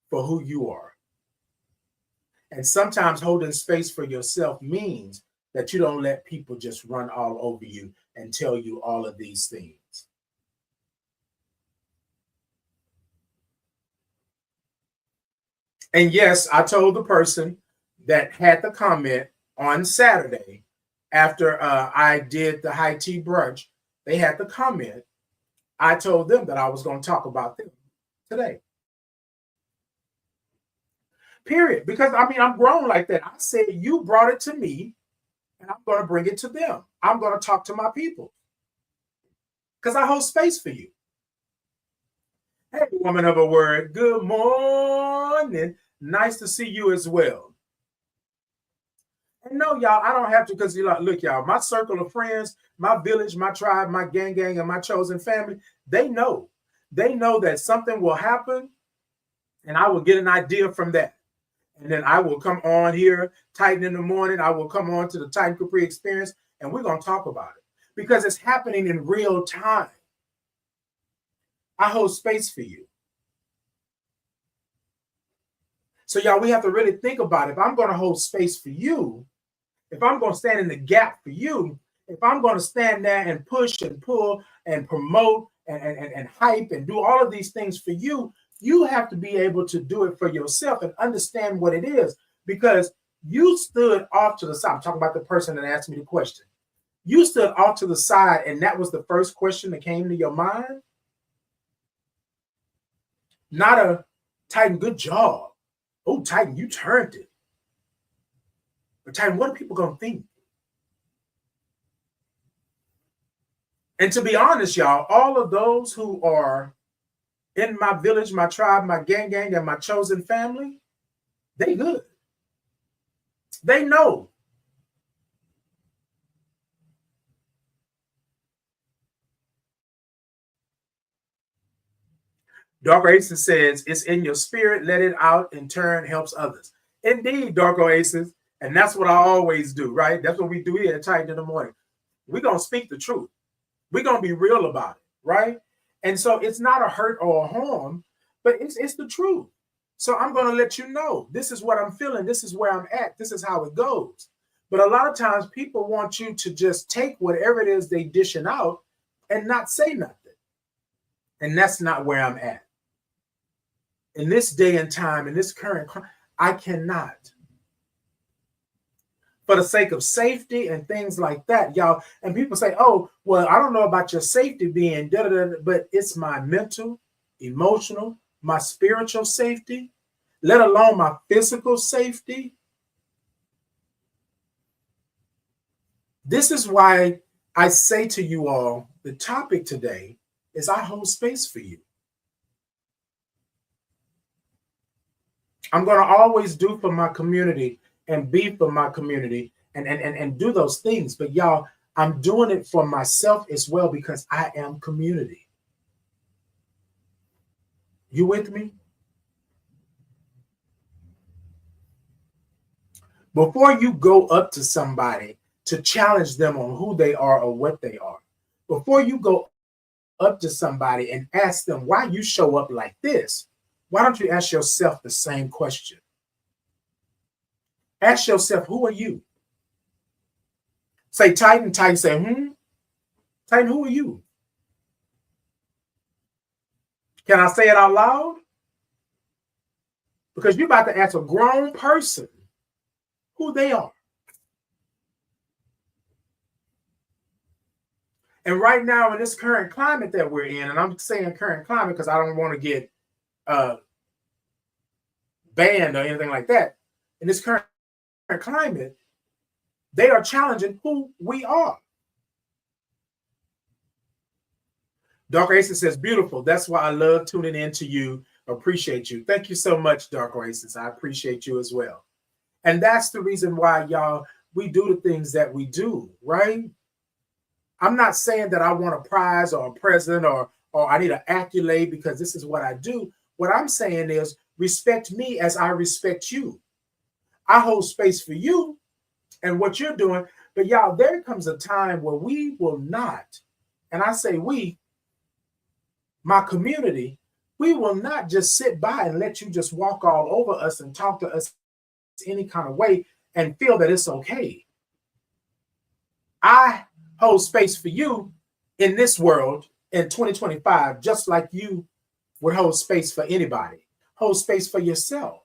for who you are. And sometimes holding space for yourself means that you don't let people just run all over you and tell you all of these things. And yes, I told the person that had the comment on Saturday after I did the high tea brunch, they had the comment. I told them that I was going to talk about them today. Period. Because, I mean, I'm grown like that. I said, you brought it to me, and I'm going to bring it to them. I'm going to talk to my people. Because I hold space for you. Hey, woman of a word, good morning. Nice to see you as well. And no, y'all, I don't have to, because look, y'all, my circle of friends, my village, my tribe, my gang, and my chosen family, they know. They know that something will happen, and I will get an idea from that. And then I will come on here, Titan in the morning. I will come on to the Titan Capri Experience, and we're going to talk about it because it's happening in real time. I hold space for you. So, y'all, we have to really think about it. If I'm going to hold space for you, if I'm going to stand in the gap for you, if I'm going to stand there and push and pull and promote and hype and do all of these things for you, you have to be able to do it for yourself and understand what it is, because you stood off to the side. I'm talking about the person that asked me the question. You stood off to the side, and that was the first question that came to your mind. Not a Titan, good job. Oh, Titan, you turned it. But Titan, what are people going to think? And to be honest, y'all, all of those who are in my village, my tribe, my gang, and my chosen family, they good. They know. Dark Oasis says, it's in your spirit, let it out, in turn helps others. Indeed, Dark Oasis. And that's what I always do, right? That's what we do here at Titan in the morning. We're going to speak the truth. We're going to be real about it, right? And so it's not a hurt or a harm, but it's the truth. So I'm going to let you know, this is what I'm feeling. This is where I'm at. This is how it goes. But a lot of times people want you to just take whatever it is they dishing out and not say nothing. And that's not where I'm at. In this day and time, in this current, I cannot. For the sake of safety and things like that, y'all. And people say, oh, well, I don't know about your safety being da-da-da, but it's my mental, emotional, my spiritual safety, let alone my physical safety. This is why I say to you all, the topic today is I hold space for you. I'm going to always do for my community and be for my community and do those things. But y'all, I'm doing it for myself as well because I am community. You with me? Before you go up to somebody to challenge them on who they are or what they are, before you go up to somebody and ask them why you show up like this, why don't you ask yourself the same question? Ask yourself, who are you? Say Titan, Titan say, Titan, who are you? Can I say it out loud? Because you're about to ask a grown person who they are. And right now in this current climate that we're in, and I'm saying current climate because I don't want to get banned or anything like that. In this current climate, they are challenging who we are. Dark Oasis says, beautiful. That's why I love tuning in to you. Appreciate you. Thank you so much, Dark Oasis. I appreciate you as well. And that's the reason why, y'all, we do the things that we do, right? I'm not saying that I want a prize or a present or I need an accolade because this is what I do. What I'm saying is respect me as I respect you. I hold space for you and what you're doing. But y'all, there comes a time where we will not, and I say we, my community, we will not just sit by and let you just walk all over us and talk to us any kind of way and feel that it's okay. I hold space for you in this world in 2025, just like you would hold space for anybody. Hold space for yourself.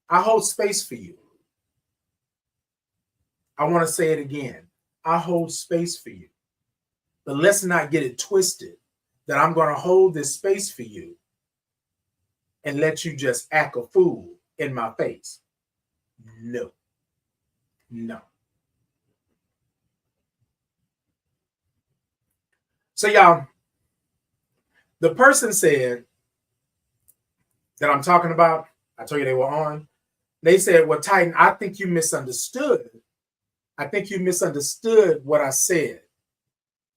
I hold space for you. I want to say it again. I hold space for you. But let's not get it twisted that I'm going to hold this space for you and let you just act a fool in my face. No. No. So y'all, the person said that I'm talking about, I told you they were on, they said, well, Titan, I think you misunderstood. I think you misunderstood what I said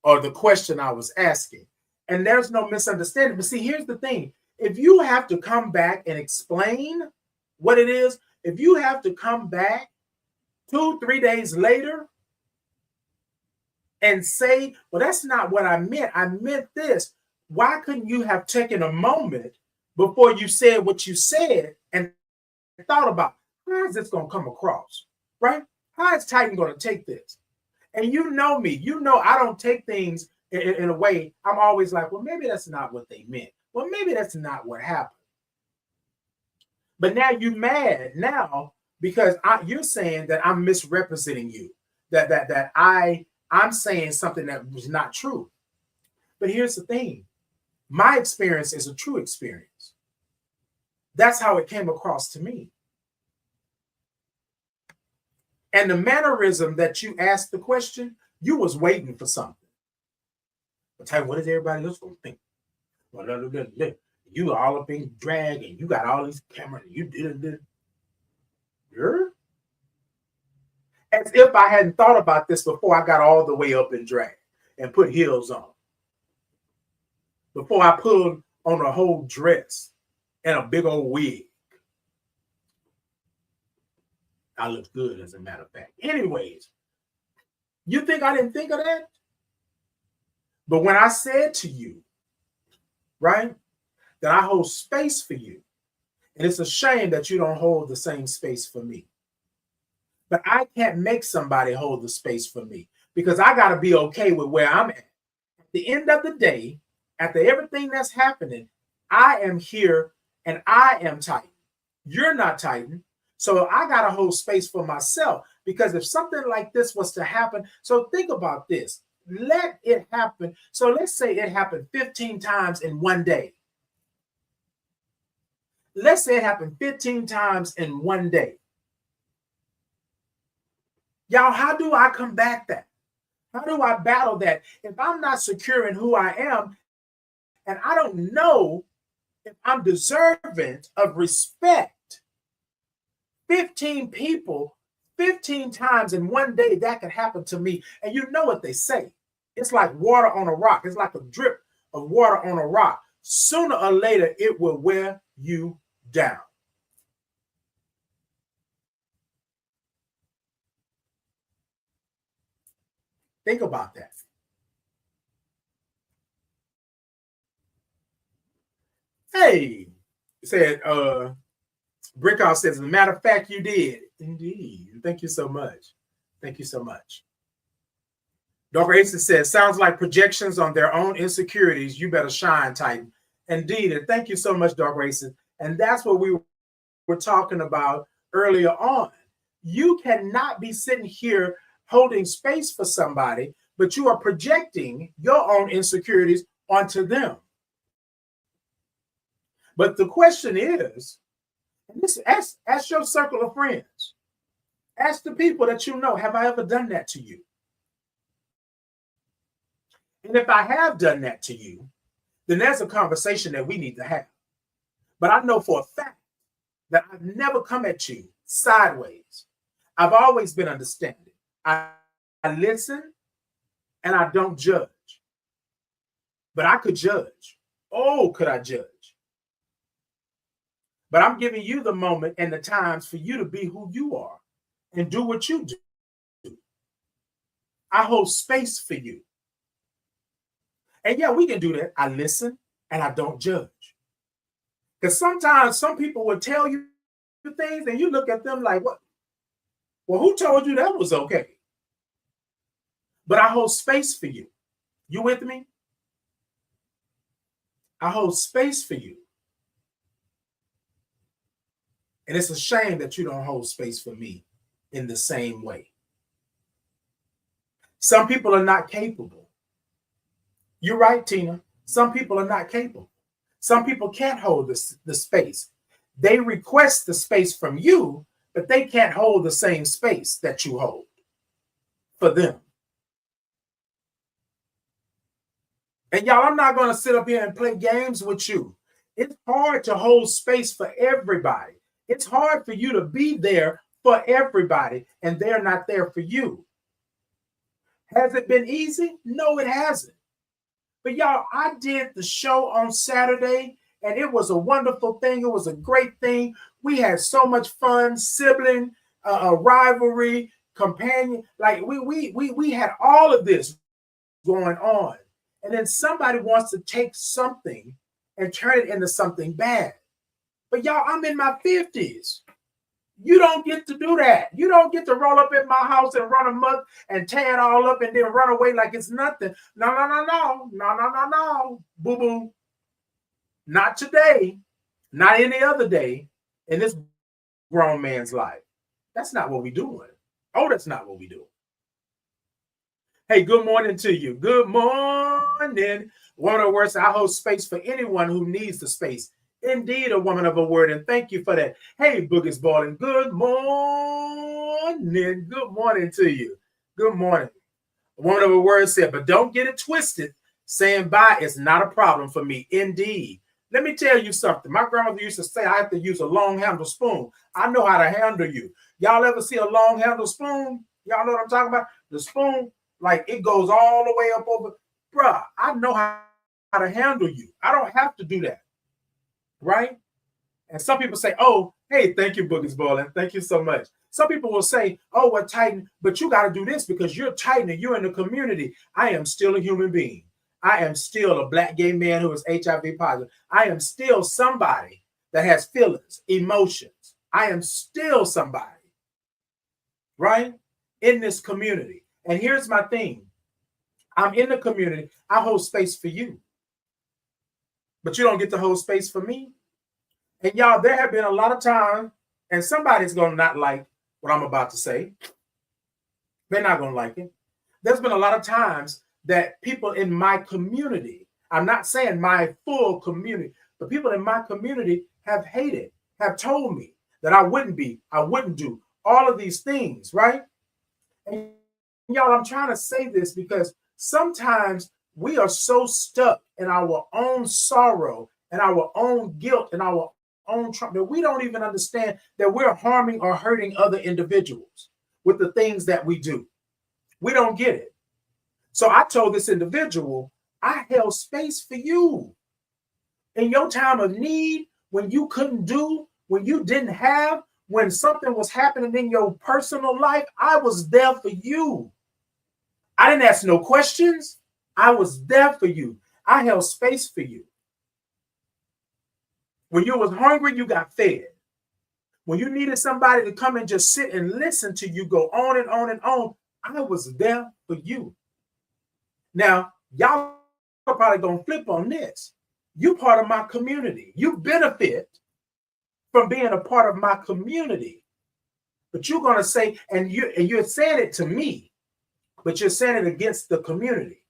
or the question I was asking. And there's no misunderstanding. But see, here's the thing. If you have to come back and explain what it is, if you have to come back 2-3 days later and say, well, that's not what I meant. I meant this. Why couldn't you have taken a moment before you said what you said and thought about how is this going to come across, right? How is Titan going to take this? And you know me, you know I don't take things in a way, I'm always like, well, maybe that's not what they meant. Well, maybe that's not what happened. But now you're mad now because you're saying that I'm misrepresenting you, that I'm saying something that was not true. But here's the thing. My experience is a true experience. That's how it came across to me. And the mannerism that you asked the question, you was waiting for something. But tell you, what is everybody else going to think? Well, you all up in drag and you got all these cameras and you did it. Sure. As if I hadn't thought about this before I got all the way up in drag and put heels on. Before I put on a whole dress and a big old wig. I look good, as a matter of fact. Anyways, you think I didn't think of that? But when I said to you, right, that I hold space for you, and it's a shame that you don't hold the same space for me. But I can't make somebody hold the space for me because I got to be okay with where I'm at. At the end of the day, after everything that's happening, I am here and I am Titan. You're not Titan. So I got to hold space for myself because if something like this was to happen, so think about this. Let it happen. So let's say it happened 15 times in one day. Let's say it happened 15 times in one day. Y'all, how do I combat that? How do I battle that? If I'm not secure in who I am, and I don't know if I'm deserving of respect 15 people, 15 times in one day, that could happen to me. And you know what they say. It's like water on a rock. It's like a drip of water on a rock. Sooner or later, it will wear you down. Think about that. Hey, said Brickhouse says, as a matter of fact, you did. Indeed. Thank you so much. Thank you so much. Dr. Ace says, sounds like projections on their own insecurities. You better shine, Titan. Indeed. And thank you so much, Dr. Ace. And that's what we were talking about earlier on. You cannot be sitting here holding space for somebody, but you are projecting your own insecurities onto them. But the question is, and this, ask your circle of friends. Ask the people that you know, have I ever done that to you? And if I have done that to you, then there's a conversation that we need to have. But I know for a fact that I've never come at you sideways. I've always been understanding. I listen and I don't judge. But I could judge. Oh, could I judge? But I'm giving you the moment and the times for you to be who you are and do what you do. I hold space for you. And yeah, we can do that. I listen and I don't judge. Because sometimes some people will tell you things and you look at them like, what? Well, who told you that was okay? But I hold space for you. You with me? I hold space for you. And it's a shame that you don't hold space for me in the same way. Some people are not capable. You're right, Tina. Some people are not capable. Some people can't hold the space. They request the space from you, but they can't hold the same space that you hold for them. And y'all, I'm not going to sit up here and play games with you. It's hard to hold space for everybody. It's hard for you to be there for everybody, and they're not there for you. Has it been easy? No, it hasn't. But y'all, I did the show on Saturday, and it was a wonderful thing. It was a great thing. We had so much fun, sibling, rivalry, companion. Like we had all of this going on. And then somebody wants to take something and turn it into something bad. But y'all, I'm in my 50s. You don't get to do that. You don't get to roll up in my house and run amok and tear it all up and then run away like it's nothing. No. Boo-boo. Not today. Not any other day in this grown man's life. That's not what we're doing. Oh, that's not what we do. Hey, good morning to you. Good morning. Woman of words, I hold space for anyone who needs the space. Indeed, a woman of a word, and thank you for that. Hey, Boogie's Balling. Good morning. Good morning to you. Good morning. A woman of a word said, but don't get it twisted. Saying bye is not a problem for me. Indeed. Let me tell you something. My grandmother used to say I have to use a long handle spoon. I know how to handle you. Y'all ever see a long handle spoon? Y'all know what I'm talking about? The spoon, like it goes all the way up over. Bruh, I know how to handle you. I don't have to do that. Right? And some people say, oh, hey, thank you, Boogie's Balling. Thank you so much. Some people will say, oh, well, Titan, but you got to do this because you're Titan and you're in the community. I am still a human being. I am still a black gay man who is HIV positive. I am still somebody that has feelings, emotions. I am still somebody, right, in this community. And here's my thing. I'm in the community. I hold space for you. But you don't get to hold space for me. And y'all, there have been a lot of times, and somebody's going to not like what I'm about to say. They're not going to like it. There's been a lot of times that people in my community, I'm not saying my full community, but people in my community have hated, have told me that I wouldn't do all of these things, right? And y'all, I'm trying to say this because sometimes we are so stuck in our own sorrow and our own guilt and our own trauma, that we don't even understand that we're harming or hurting other individuals with the things that we do. We don't get it. So I told this individual, I held space for you in your time of need, when you couldn't do, when you didn't have, when something was happening in your personal life. I was there for you. I didn't ask no questions. I was there for you. I held space for you. When you was hungry, you got fed. When you needed somebody to come and just sit and listen to you go on and on and on, I was there for you. Now, y'all are probably going to flip on this. You part of my community. You benefit from being a part of my community. But you're going to say, and you're saying it to me, but you're saying it against the community.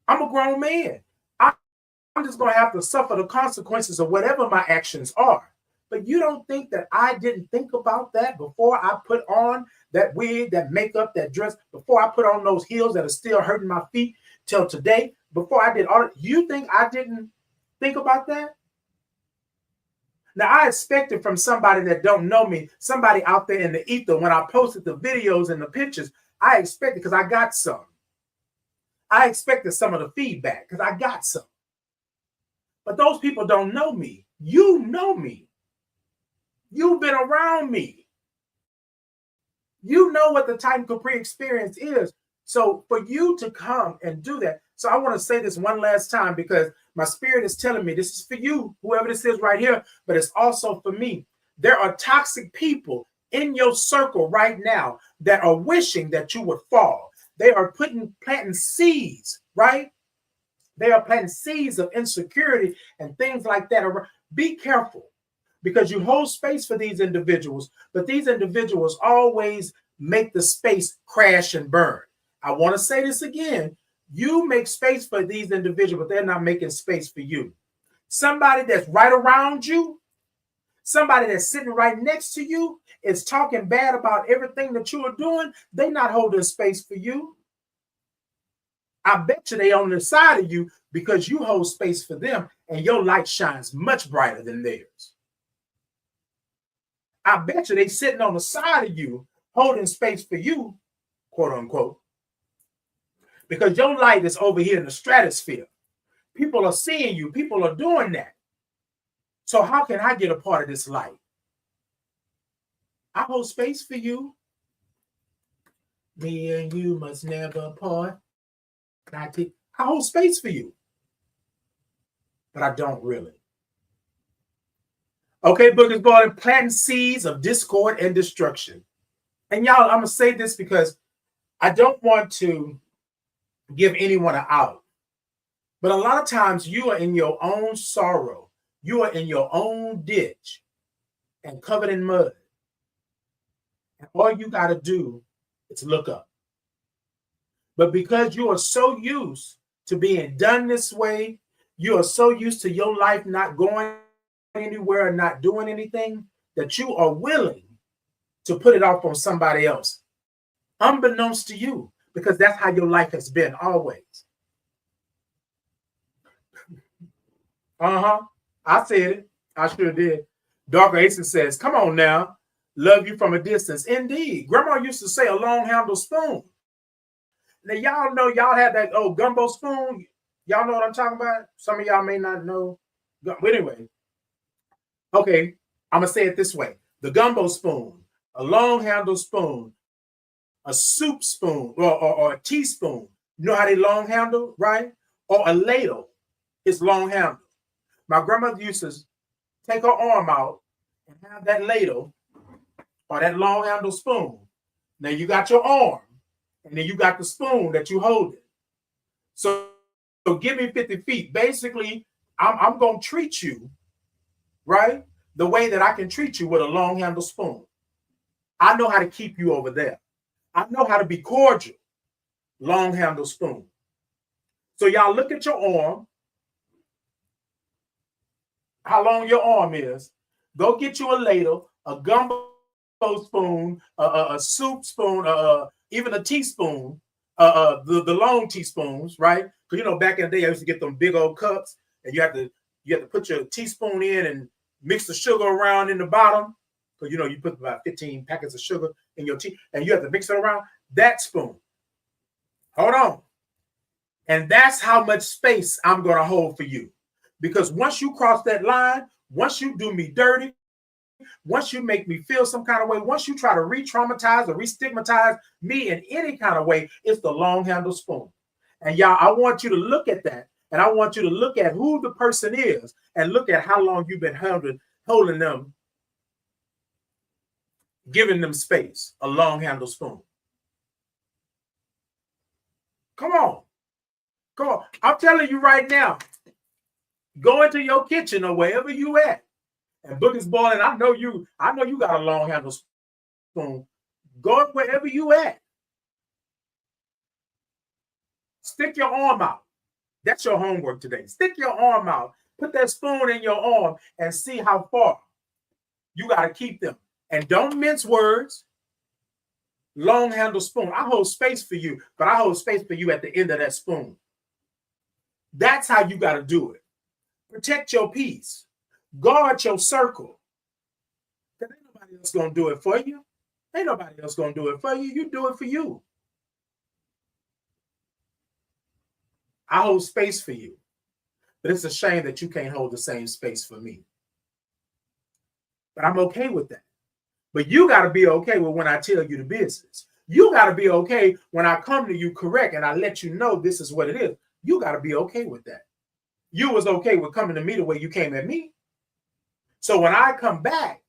I'm a grown man. I'm just going to have to suffer the consequences of whatever my actions are. But you don't think that I didn't think about that before I put on that wig, that makeup, that dress, before I put on those heels that are still hurting my feet till today, before I did all that? You think I didn't think about that? Now, I expected from somebody that don't know me, somebody out there in the ether, when I posted the videos and the pictures, I expected, because I got some. I expected some of the feedback because I got some. But those people don't know me. You know me. You've been around me. You know what the Titan Capri experience is. So for you to come and do that. So I want to say this one last time, because my spirit is telling me this is for you, whoever this is right here, but it's also for me. There are toxic people in your circle right now that are wishing that you would fall. They are planting seeds, right? They are planting seeds of insecurity and things like that. Be careful, because you hold space for these individuals, but these individuals always make the space crash and burn. I want to say this again. You make space for these individuals, but they're not making space for you. Somebody that's right around you, somebody that's sitting right next to you is talking bad about everything that you are doing. They're not holding space for you. I bet you they on the side of you because you hold space for them and your light shines much brighter than theirs. I bet you they sitting on the side of you holding space for you, quote unquote, because your light is over here in the stratosphere. People are seeing you. People are doing that. So how can I get a part of this light? I hold space for you. Me and you must never part. I hold space for you, but I don't really. Okay, book is born, planting seeds of discord and destruction. And y'all, I'm gonna say this because I don't want to give anyone an out, but a lot of times you are in your own sorrow, you are in your own ditch and covered in mud, and all you got to do is look up. But because you are so used to being done this way, you are so used to your life not going anywhere and not doing anything, that you are willing to put it off on somebody else, unbeknownst to you, because that's how your life has been always. I said it. I sure did. Darker Aces says, come on now, love you from a distance. Indeed. Grandma used to say a long handle spoon. Now, y'all know y'all had that old gumbo spoon. Y'all know what I'm talking about? Some of y'all may not know. But anyway, okay, I'm going to say it this way. The gumbo spoon, a long handle spoon, a soup spoon, or a teaspoon. You know how they long handle, right? Or a ladle is long handle. My grandmother used to take her arm out and have that ladle or that long handle spoon. Now you got your arm, and then you got the spoon that you hold it. So give me 50 feet. Basically, I'm going to treat you, right, the way that I can treat you with a long handle spoon. I know how to keep you over there. I know how to be cordial, long handle spoon. So y'all look at your arm, how long your arm is. Go get you a ladle, a gumbo spoon, a soup spoon, even a teaspoon, the long teaspoons, right? Because, you know, back in the day, I used to get them big old cups, and you have to You have to put your teaspoon in and mix the sugar around in the bottom. Because you put about 15 packets of sugar in your tea, and you have to mix it around. That spoon. Hold on. And that's how much space I'm going to hold for you. Because once you cross that line, once you do me dirty, once you make me feel some kind of way, once you try to re-traumatize or re-stigmatize me in any kind of way, it's the long handle spoon. And y'all, I want you to look at that. And I want you to look at who the person is and look at how long you've been holding them, giving them space, a long handle spoon. Come on. Come on. I'm telling you right now, go into your kitchen or wherever you at. And Boogie's boiling. I know you got a long handle spoon. Go wherever you at. Stick your arm out. That's your homework today. Stick your arm out. Put that spoon in your arm and see how far. You got to keep them. And don't mince words. Long handle spoon. I hold space for you, but I hold space for you at the end of that spoon. That's how you got to do it. Protect your peace. Guard your circle. Because ain't nobody else going to do it for you. Ain't nobody else going to do it for you. You do it for you. I hold space for you. But it's a shame that you can't hold the same space for me. But I'm okay with that. But you got to be okay with when I tell you the business. You got to be okay when I come to you correct and I let you know this is what it is. You got to be okay with that. You was okay with coming to me the way you came at me. So when I come back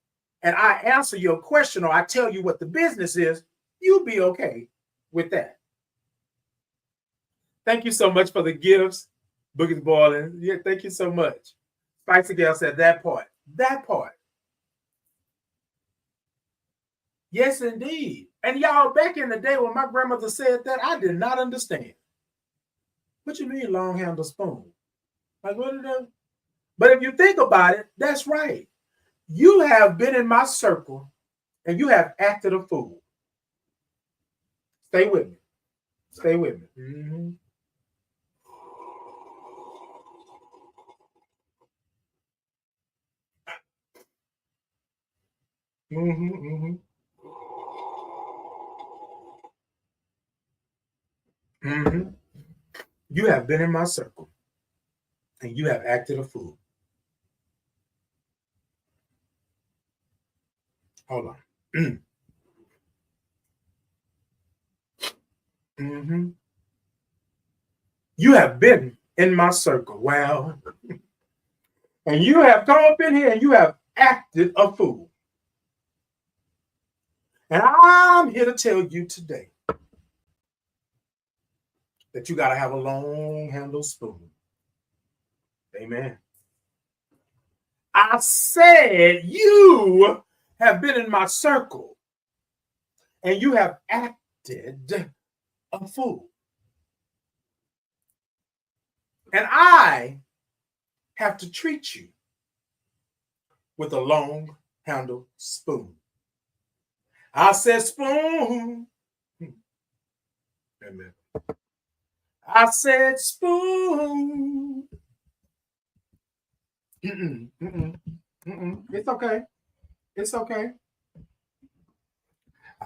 and I answer your question or I tell you what the business is, you be okay with that. Thank you so much for the gifts, Boogie's boiling. Yeah, thank you so much. Spicy Girl said that part. That part. Yes, indeed. And y'all, back in the day when my grandmother said that, I did not understand. What you mean long handle spoon? Like what is that? But if you think about it, that's right. You have been in my circle and you have acted a fool. Stay with me. Stay with me. Mm-hmm. Mm-hmm, mm-hmm. Mm-hmm. You have been in my circle and you have acted a fool. Hold on. Mm-hmm. You have been in my circle. Well, and you have come up in here and you have acted a fool. And I'm here to tell you today that you got to have a long handle spoon. Amen. I said you have been in my circle and you have acted a fool. And I have to treat you with a long handle spoon. I said spoon. Amen. I said spoon. Mm-mm, mm-mm, mm-mm. It's okay. It's okay.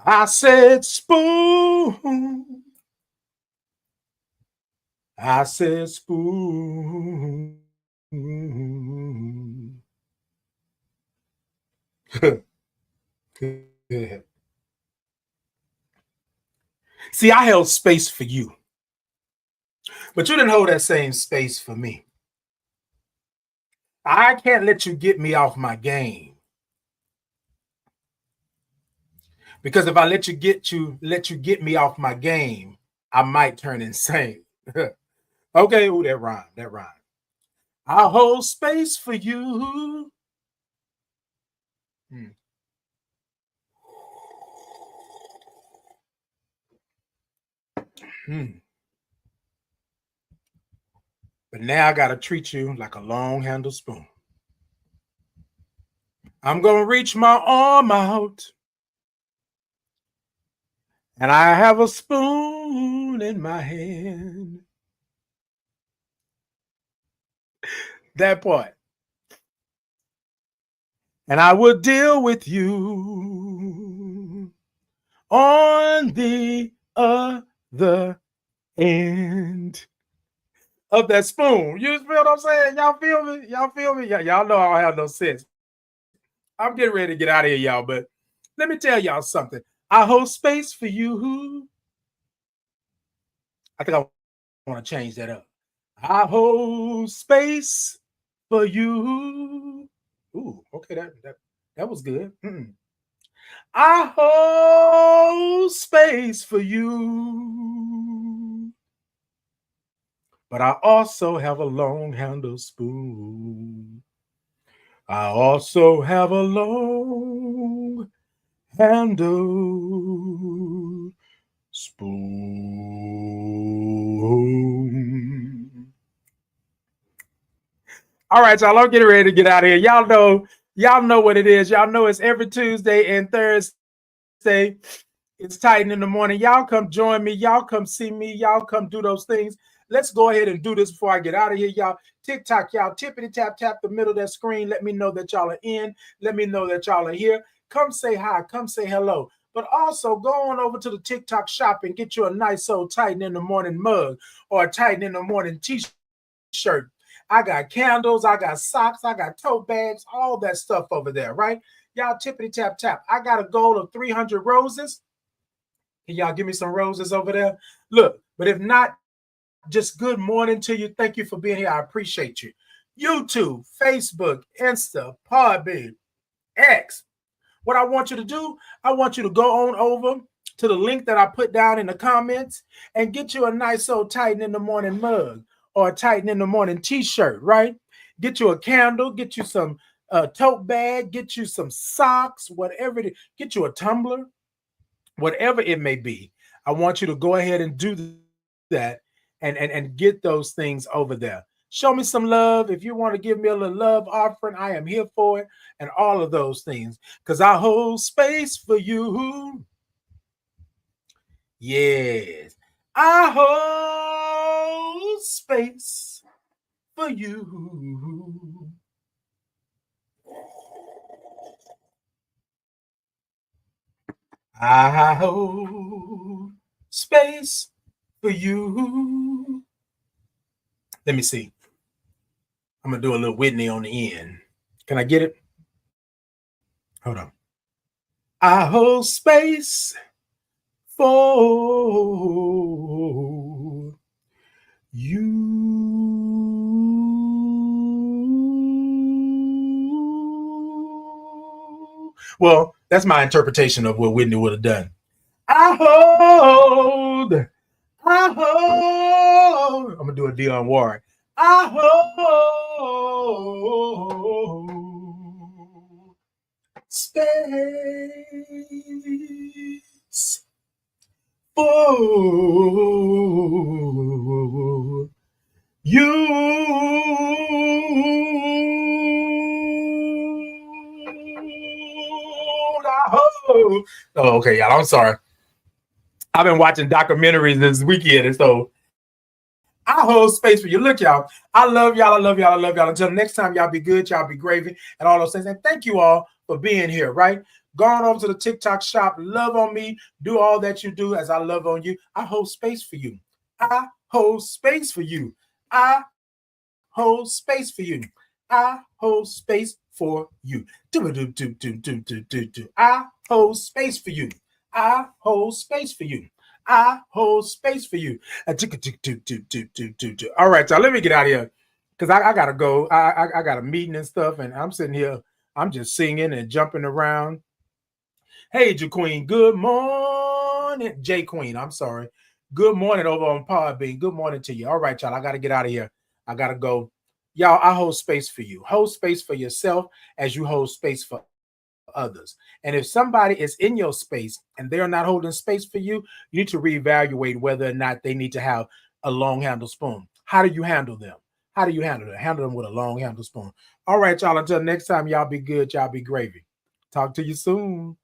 I said spoon. I said spoon. See, I held space for you, but you didn't hold that same space for me. I can't let you get me off my game. Because if I let you get me off my game, I might turn insane. Okay, ooh, that rhyme. I'll hold space for you. But now I gotta treat you like a long handle spoon. I'm gonna reach my arm out. And I have a spoon in my hand. That part. and I will deal with you on the other end of that spoon. You feel what I'm saying? Y'all feel me? Y'all feel me? Y'all know I don't have no sense. I'm getting ready to get out of here, y'all, but let me tell y'all something. I hold space for you. I think I want to change that up. I hold space for you. Ooh, okay, that was good. I hold space for you, but I also have a long handle spoon. I also have a long handle spoon. All right, y'all. I'm getting ready to get out of here. Y'all know what it is. Y'all know it's every Tuesday and Thursday. It's Titan in the morning. Y'all come join me. Y'all come see me. Y'all come do those things. Let's go ahead and do this before I get out of here, y'all. TikTok, y'all. Tippity tap the middle of that screen. Let me know that y'all are in. Let me know that y'all are here. Come say hi. Come say hello. But also go on over to the TikTok shop and get you a nice old Titan in the morning mug or a Titan in the morning t-shirt. I got candles, I got socks, I got tote bags, all that stuff over there, right? Y'all tippity tap. I got a goal of 300 roses. Can y'all give me some roses over there? Look, but if not, just good morning to you. Thank you for being here. I appreciate you. YouTube, Facebook, Insta, Podbean, X. What I want you to do, I want you to go on over to the link that I put down in the comments and get you a nice old Titan in the morning mug or a Titan in the morning t-shirt, right? Get you a candle, get you some tote bag, get you some socks, whatever it is, get you a tumbler, whatever it may be. I want you to go ahead and do that and get those things over there. Show me some love. If you want to give me a little love offering, I am here for it, and all of those things, because I hold space for you. Yes, I hold space for you. I hold space for you. Let me see. I'm going to do a little Whitney on the end. Can I get it? Hold on. I hold space for you. Well, that's my interpretation of what Whitney would have done. I hold. I'm going to do a Dionne Warwick. I hold space for you. Oh, okay, y'all. I'm sorry. I've been watching documentaries this weekend, and so I hold space for you. Look, y'all. I love y'all. I love y'all. I love y'all. Until next time, y'all be good. Y'all be gravy and all those things. And thank you all for being here, right? Go on over to the TikTok shop. Love on me. Do all that you do as I love on you. I hold space for you. I hold space for you. I hold space for you. I hold space for you. I hold space for you. I hold space for you. I hold space for you. All right, y'all. Let me get out of here because I gotta go. I got a meeting and stuff, and I'm sitting here. I'm just singing and jumping around. Hey, J Queen. Good morning, J Queen. I'm sorry. Good morning over on Podbean. Good morning to you. All right, y'all. I gotta get out of here. I gotta go. Y'all, I hold space for you. Hold space for yourself as you hold space for others. And if somebody is in your space and they're not holding space for you, you need to reevaluate whether or not they need to have a long handle spoon. How do you handle them? How do you handle them? Handle them with a long handle spoon. All right, y'all. Until next time, y'all be good. Y'all be gravy. Talk to you soon.